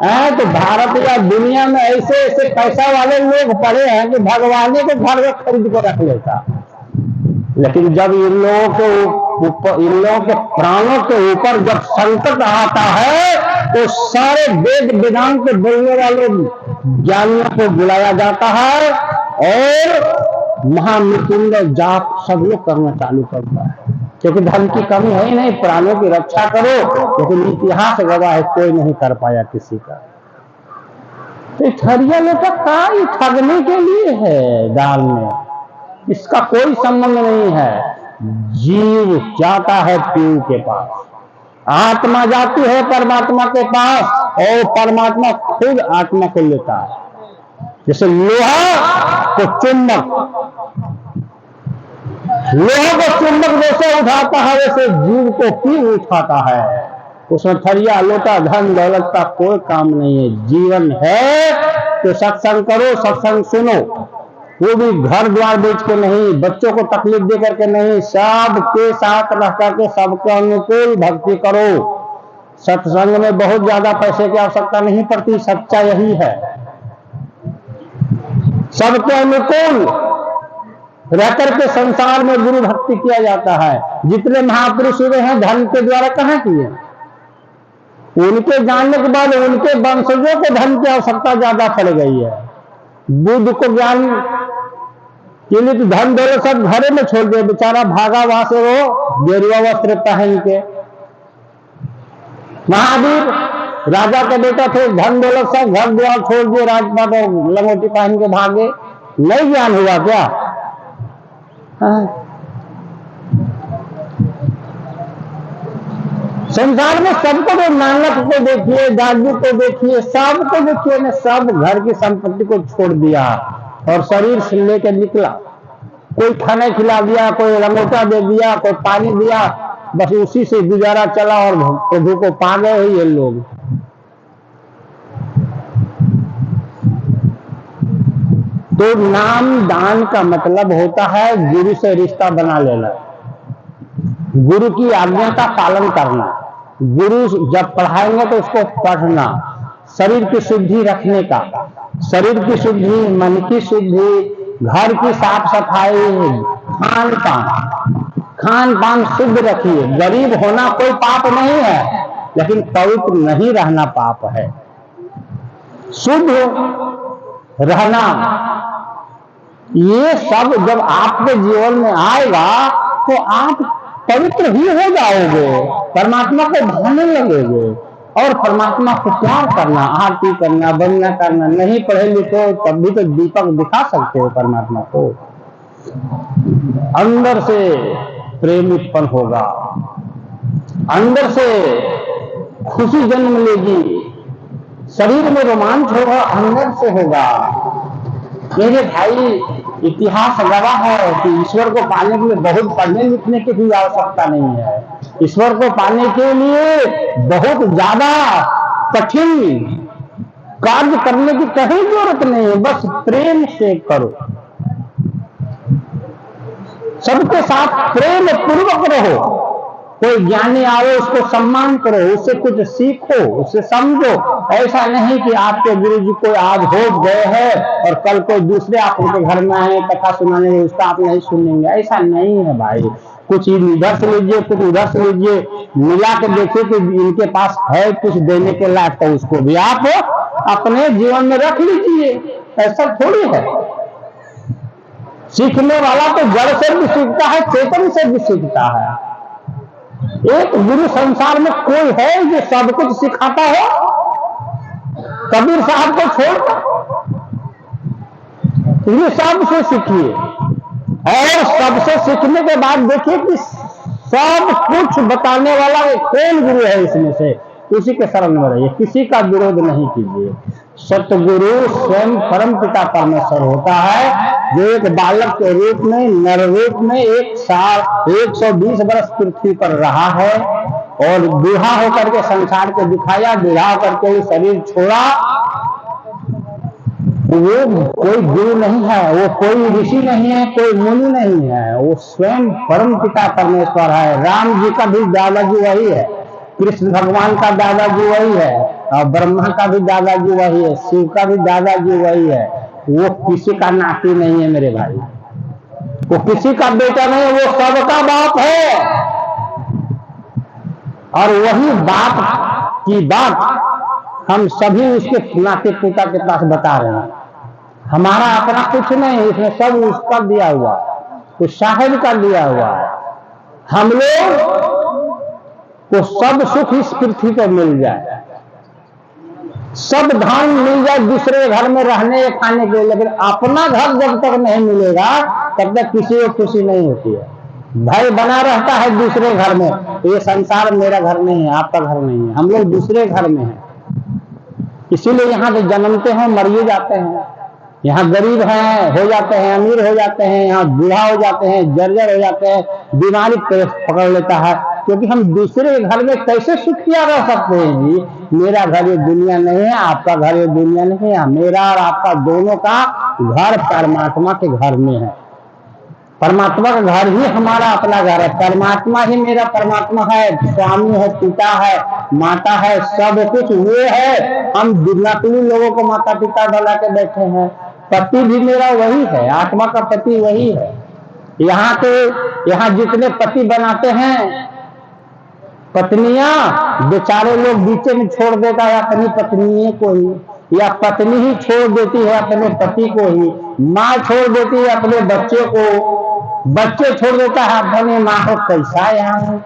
[SPEAKER 5] है तो भारत या दुनिया में ऐसे ऐसे पैसा वाले लोग पड़े हैं कि भगवान को घर में खरीद कर रख लेता। लेकिन जब इन लोगों के ऊपर, इन लोगों के प्राणों के ऊपर जब संकट आता है तो सारे वेद वेदांत के बोलने वाले ज्ञानियों को बुलाया जाता है और महामृत्युंजय जाप सब लोग करना चालू करता है। क्योंकि धन की कमी है ही नहीं, प्राणों की रक्षा करो। लेकिन इतिहास गवाह है कोई नहीं कर पाया किसी का। तो थरिया लोटा का ठगने के लिए है दाल में, इसका कोई संबंध नहीं है। जीव जाता है पीऊ के पास, आत्मा जाती है परमात्मा के पास, और परमात्मा खुद आत्मा को लेता है। जैसे लोहा को चुंबक, लोहा को चुंबक जैसे उठाता है वैसे जीव को पीऊ उठाता है। उसमें थरिया लोटा धन दौलत का कोई काम नहीं है। जीवन है तो सत्संग करो, सत्संग सुनो, वो भी घर द्वार बेच के नहीं, बच्चों को तकलीफ दे करके नहीं, सबके साथ रह करके सबके अनुकूल भक्ति करो। सत्संग में बहुत ज्यादा पैसे की आवश्यकता नहीं पड़ती, सच्चा यही है। सबके अनुकूल रह करके संसार में गुरु भक्ति किया जाता है। जितने महापुरुष हुए हैं धन के द्वारा कहाँ किए? उनके जानने के बाद उनके वंशजों को धन की आवश्यकता ज्यादा पड़ गई है। बुद्ध को ज्ञान के लिए तो धन दौलत सब घरे में छोड़ दिया, बेचारा भागा वहां से वो गेरुआ वस्त्र पहन के। महावीर राजा का बेटा थे, धन दौलत सब घर द्वार छोड़ दिए, राजपाट और लंगोटी पहन के भागे। नहीं ज्ञान हुआ क्या? हाँ। संसार में सबको तो नानक को देखिए, दादू को देखिए, सबको देखिए ने सब घर की संपत्ति को छोड़ दिया और शरीर से लेकर निकला। कोई खाना खिला दिया, कोई रंगोटा दे दिया, कोई पानी दिया, बस उसी से गुजारा चला और प्रभु को पा गए ये लोग। तो नाम दान का मतलब होता है गुरु से रिश्ता बना लेना, गुरु की आज्ञा का पालन करना। गुरु जब पढ़ाएंगे तो उसको पढ़ना, शरीर की शुद्धि रखने का, शरीर की शुद्धि, मन की शुद्धि, घर की साफ सफाई, खान पान शुद्ध रखिए। गरीब होना कोई पाप नहीं है, लेकिन पवित्र नहीं रहना पाप है। शुद्ध रहना, ये सब जब आपके जीवन में आएगा तो आप पवित्र ही हो जाओगे, परमात्मा को भाने लगोगे। और परमात्मा को प्यार करना, आरती करना, वंदना करना। नहीं पढ़े लिखे तब भी तो दीपक दिखा सकते हो परमात्मा को। अंदर से प्रेम उत्पन्न होगा, अंदर से खुशी जन्म लेगी, शरीर में रोमांच होगा, अंदर से होगा। मेरे भाई, इतिहास गवाह है कि ईश्वर को पाने के लिए बहुत पढ़ने लिखने की भी आवश्यकता नहीं है। ईश्वर को पाने के लिए बहुत ज्यादा कठिन कार्य करने की कहीं जरूरत नहीं है, बस प्रेम से करो, सबके साथ प्रेम पूर्वक रहो। कोई ज्ञानी आवे उसको सम्मान करो, उससे कुछ सीखो, उससे समझो। ऐसा नहीं कि आपके गुरु जी कोई आज हो गए हैं और कल कोई दूसरे आपके घर में आए कथा सुनाने, उसका आप नहीं सुनेंगे। ऐसा नहीं है भाई। कुछ इधर से लीजिए, कुछ उधर से लीजिए, मिला के देखिए कि इनके पास है कुछ देने के लायक, तो उसको भी आप अपने जीवन में रख लीजिए। ऐसा थोड़ी है। सीखने वाला तो जड़ से भी सीखता है, चेतन से भी सीखता है। एक गुरु संसार में कोई है जो सब कुछ सिखाता है? कबीर साहब को छोड़कर ये सबसे सीखिए, और सबसे सीखने के बाद देखिए कि सब कुछ बताने वाला कौन गुरु है इसमें से, उसी के शरण में रहिए, किसी का विरोध नहीं कीजिए। सतगुरु स्वयं परम पिता परमेश्वर होता है, जो एक बालक के रूप में, नर रूप में 120 वर्ष पृथ्वी पर रहा है और बूढ़ा होकर के संसार को दिखाया, बूढ़ा होकर के शरीर छोड़ा। वो कोई गुरु नहीं है, वो कोई ऋषि नहीं है, कोई मुनि नहीं है, वो स्वयं परम पिता परमेश्वर है। राम जी का भी दादाजी वही है, कृष्ण भगवान का दादाजी वही है, और ब्रह्मा का भी दादाजी वही है, शिव का भी दादाजी वही है। वो किसी का नाती नहीं है मेरे भाई, वो किसी का बेटा नहीं है, वो सबका बाप है। और वही बाप की बात हम सभी उसके नाते पिता के पास बता रहे हैं। हमारा अपना कुछ नहीं, इसमें सब उसका दिया हुआ, उस साहेब का दिया हुआ है। हम लोग को सब सुख इस पृथ्वी पर मिल जाए, सब धन मिल जाए दूसरे घर में रहने खाने के, लेकिन अपना घर जब तक नहीं मिलेगा तब तक किसी को खुशी नहीं होती है। भय बना रहता है दूसरे घर में, ये संसार मेरा घर नहीं है, आपका घर नहीं है, हम लोग दूसरे घर में हैं। इसीलिए यहाँ से जन्मते हैं, मरिए जाते हैं। यहाँ गरीब हैं हो जाते हैं, अमीर हो जाते हैं, यहाँ बूढ़ा हो जाते हैं, जर्जर हो जाते हैं, बीमारी पकड़ लेता है, क्योंकि हम दूसरे घर में कैसे सुखिया रह सकते हैं जी। मेरा घर ये दुनिया नहीं है, आपका घर ये दुनिया नहीं है, मेरा और आपका दोनों का घर परमात्मा के घर में है। परमात्मा का घर ही हमारा अपना घर है, परमात्मा ही मेरा परमात्मा है, स्वामी है, पिता है, माता है, सब कुछ वो है। हम नकली लोगों को माता पिता बना के बैठे हैं। पति भी मेरा वही है, आत्मा का पति वही है। यहाँ जितने पति बनाते हैं, पत्नियां बेचारे लोग बीचे में छोड़ देता है अपनी पत्नी को ही, या पत्नी ही छोड़ देती है अपने पति को ही, माँ छोड़ देती है अपने बच्चे को, बच्चे छोड़ देता है अपनी माँ को। कैसा यहाँ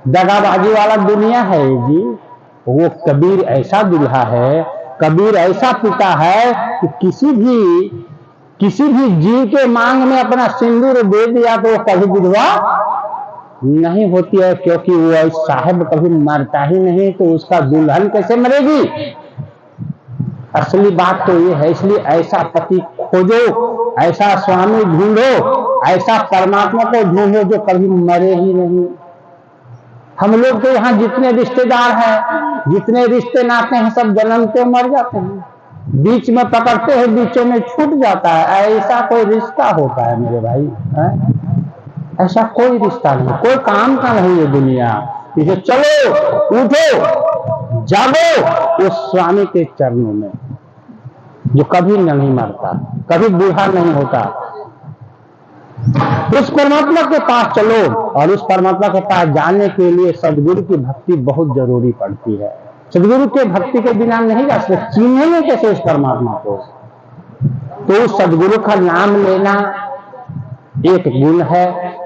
[SPEAKER 5] दगाबाजी वाला दुनिया है जी। वो कबीर ऐसा दूल्हा है, कबीर ऐसा पिता है कि किसी भी जीव के मांग में अपना सिंदूर दे दिया तो वो कभी विधवा नहीं होती है, क्योंकि वो साहब कभी मरता ही नहीं, तो उसका दुल्हन कैसे मरेगी? असली बात तो ये है। इसलिए ऐसा पति खोजो, ऐसा स्वामी ढूंढो, ऐसा परमात्मा को ढूंढो जो कभी मरे ही नहीं। हम लोग तो यहाँ जितने रिश्तेदार हैं, जितने रिश्ते नाते हैं, सब जन्मते मर जाते हैं, बीच में पकड़ते हैं, बीचों में छूट जाता है। ऐसा कोई रिश्ता होता है मेरे भाई? है? ऐसा कोई रिश्ता नहीं, कोई काम का नहीं है दुनिया। इसे चलो, उठो, जागो उस स्वामी के चरणों में जो कभी नहीं मरता, कभी बूढ़ा नहीं होता। उस परमात्मा के पास चलो, और उस परमात्मा के पास जाने के लिए सदगुरु की भक्ति बहुत जरूरी पड़ती है। सदगुरु के भक्ति के बिना नहीं जा सकते। चिन्हेंगे कैसे उस परमात्मा को? तो उस सदगुरु का नाम लेना एक गुण है,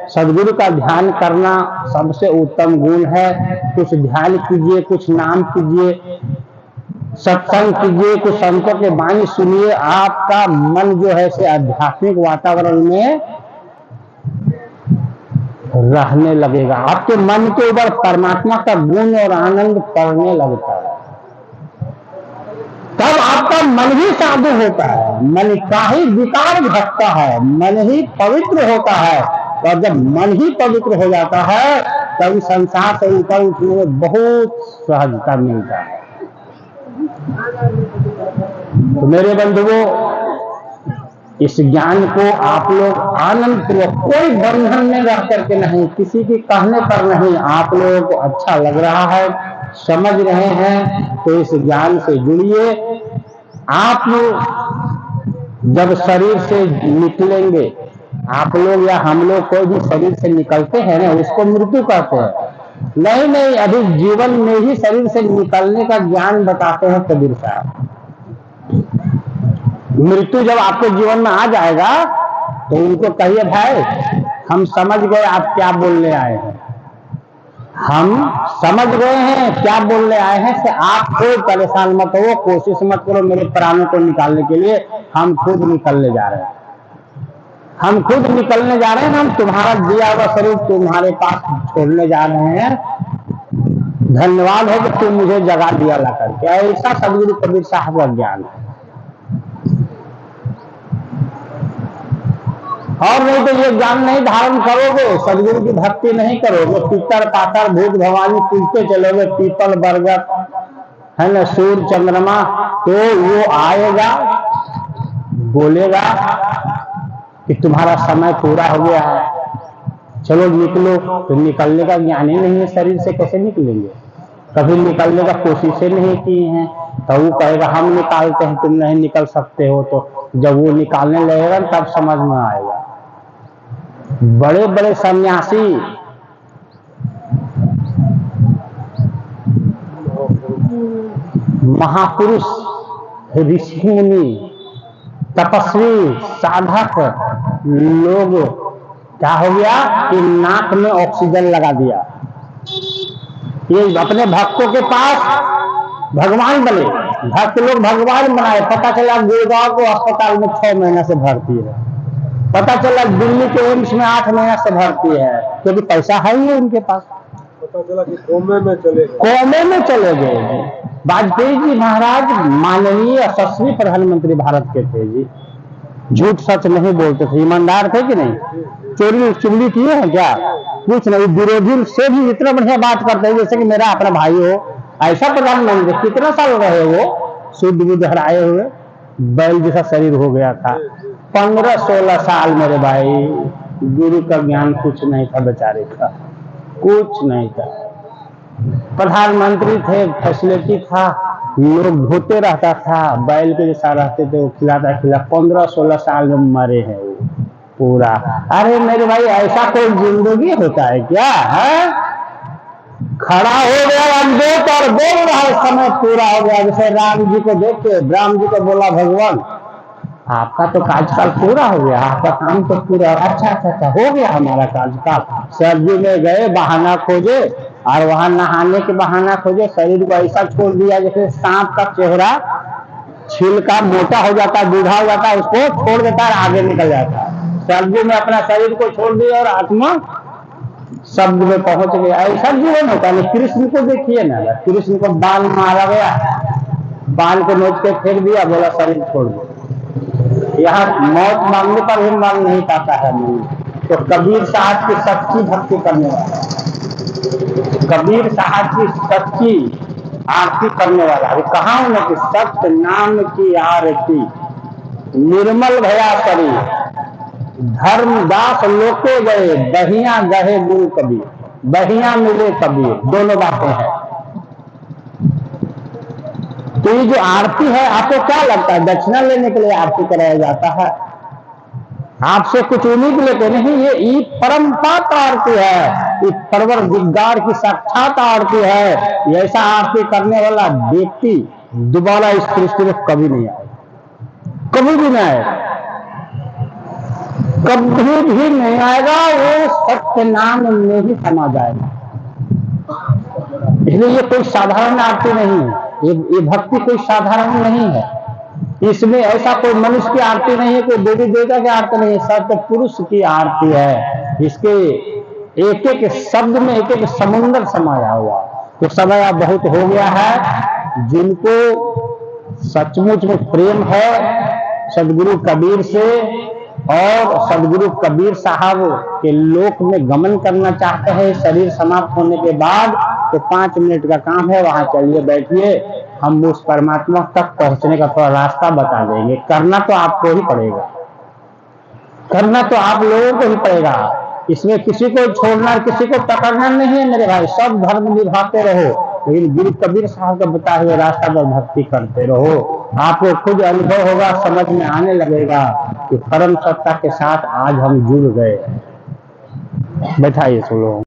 [SPEAKER 5] सदगुरु का ध्यान करना सबसे उत्तम गुण है। कुछ ध्यान कीजिए, कुछ नाम कीजिए, सत्संग कीजिए, कुछ संतों के वाणी सुनिए, आपका मन जो है से आध्यात्मिक वातावरण में रहने लगेगा। आपके मन के ऊपर परमात्मा का गुण और आनंद पड़ने लगता है। तब आपका मन ही साधु होता है, मन का ही विकार घटता है, मन ही पवित्र होता है। और जब मन ही पवित्र हो जाता है तब संसार से ऊपर उठने में बहुत सहजता मिलता है। तो मेरे बंधुओं, इस ज्ञान को आप लोग आनंद पूर्वक, कोई बंधन में रह करके नहीं, किसी के कहने पर नहीं, आप लोगों को अच्छा लग रहा है, समझ रहे हैं, तो इस ज्ञान से जुड़िए। आप जब शरीर से निकलेंगे, आप लोग या हम लोग कोई भी शरीर से निकलते हैं ना, उसको मृत्यु कहते हैं। नहीं नहीं, अभी जीवन में ही शरीर से निकलने का ज्ञान बताते हैं कबीर साहब। मृत्यु जब आपके जीवन में आ जाएगा तो उनको कहिए, भाई हम समझ गए आप क्या बोलने आए हैं, हम समझ गए हैं क्या बोलने आए हैं, से आप कोई परेशान मत हो, कोशिश मत करो मेरे प्राणों को निकालने के लिए। हम खुद निकलने जा रहे हैं, हम खुद निकलने जा रहे हैं, हम तुम्हारा दिया हुआ शरीर तुम्हारे पास छोड़ने जा रहे हैं। धन्यवाद हो कि तुम मुझे जगा दिया ला करके। ऐसा सदगुरु कबीर साहब का ज्ञान है। और नहीं तो ये ज्ञान नहीं धारण करोगे, सदगुरु की भक्ति नहीं करोगे, पितर पातर भूत भवानी पूजते चलोगे, पीपल बरगद है ना, सूर्य चंद्रमा, तो वो आएगा बोलेगा कि तुम्हारा समय पूरा हो गया है, चलो निकलो। तो निकलने का ज्ञान ही नहीं है, शरीर से कैसे निकलेंगे? कभी निकलने का कोशिशें नहीं की हैं, तो वो कहेगा हम निकालते हैं, तुम नहीं निकल सकते हो। तो जब वो निकालने लगेगा तब समझ में आएगा। बड़े बड़े सन्यासी, महापुरुष, ऋषि मुनि, तपस्वी, साधक लोग, क्या हो गया कि नाक में ऑक्सीजन लगा दिया। ये अपने भक्तों के पास भगवान बने, भक्त लोग भगवान बनाए। पता चला गुड़गांव को अस्पताल में 6 महीना से भर्ती है, पता चला दिल्ली के एम्स में 8 महीना से भर्ती है, क्योंकि पैसा है ही उनके पास।
[SPEAKER 4] पता चला कि कोमे में चले गए।
[SPEAKER 5] वाजपेयी जी महाराज माननीय यशस्वी प्रधानमंत्री भारत के थे जी, झूठ सच नहीं बोलते थे, ईमानदार थे कि नहीं? चोरी चुगली किए हैं क्या? कुछ नहीं। विरोधी से भी इतना बढ़िया बात करते हैं जैसे कि मेरा अपना भाई हो। ऐसा प्रधानमंत्री कितना साल रहे वो, शुद्ध बुद्ध हराए हुए, बैल जैसा शरीर हो गया था। 15-16 साल मेरे भाई, गुरु का ज्ञान कुछ नहीं था बेचारे का, कुछ नहीं था। प्रधानमंत्री थे, फैसिलिटी था, लोग धोते रहता था, बैल के जैसा रहते थे, वो खिलाता 15-16 साल में मरे हैं वो पूरा। अरे मेरे भाई, ऐसा कोई जिंदगी होता है क्या? है खड़ा हो गया अनदेख और बोल रहा है समय पूरा हो गया। जैसे राम जी को देख के राम जी को बोला भगवान आपका तो कार्यकाल पूरा हो गया, आपका काम तो पूरा। अच्छा हो गया हमारा कार्यकाल। सर्दी में गए बहाना खोजे और वहां नहाने के बहाना खोजे, शरीर को ऐसा छोड़ दिया जैसे सांप का चेहरा छिलका मोटा हो जाता है, बूढ़ा हो जाता है, उसको छोड़ देता है, आगे निकल जाता है। शब्द में अपना शरीर को छोड़ दिया और आत्मा शब्द में पहुंच गया। ऐसा जीवन होता है। कृष्ण को देखिए ना, कृष्ण को बाल मारा गया, बाल को नोच के फेंक दिया, बोला शरीर छोड़ दो। यहाँ मौत मांगने पर भी मांग नहीं पाता है मन। तो कबीर साहब की सच्ची भक्ति करने वाला, कबीर साहब की सच्ची आरती करने वाला, अभी कहा हूं ना कि सत्य नाम की आरती, निर्मल भया शरीर, धर्मदास लोके गए, बहिया गहे गुरु कबीर, बहिया मिले कबीर, दोनों बातें हैं। तो ये जो आरती है, आपको क्या लगता है दक्षिणा लेने के लिए आरती कराया जाता है? आपसे कुछ उम्मीद लेते नहीं, ये परमपात आरती है, ये परवर दिग्गार की साक्षात आरती है। ऐसा आरती करने वाला व्यक्ति दोबारा इस सृष्टि में कभी नहीं आएगा, कभी भी नहीं आएगा, कभी भी नहीं आएगा। वो सत्य नाम में ही समा जाएगा। इसलिए ये कोई साधारण आरती नहीं है, ये भक्ति कोई साधारण नहीं है। इसमें ऐसा कोई मनुष्य की आरती नहीं है, कोई देवी देवता की आरती नहीं है, सत्य पुरुष की आरती है। इसके एक एक शब्द में एक एक समुद्र समाया हुआ। तो समय अब बहुत हो गया है। जिनको सचमुच में प्रेम है सदगुरु कबीर से और सदगुरु कबीर साहब के लोक में गमन करना चाहते हैं शरीर समाप्त होने के बाद, तो 5 मिनट का काम है, वहां चलिए बैठिए, हम उस परमात्मा तक पहुंचने का थोड़ा रास्ता बता देंगे। करना तो आपको ही पड़ेगा, करना तो आप लोगों को ही पड़ेगा। इसमें किसी को छोड़ना, किसी को पकड़ना नहीं है मेरे भाई। सब धर्म निभाते रहो, लेकिन गुरु कबीर साहब का बताए हुए रास्ता पर भक्ति करते रहो। आपको खुद अनुभव होगा, समझ में आने लगेगा कि परम सत्ता के साथ आज हम जुड़ गए। बैठाइए सुनो।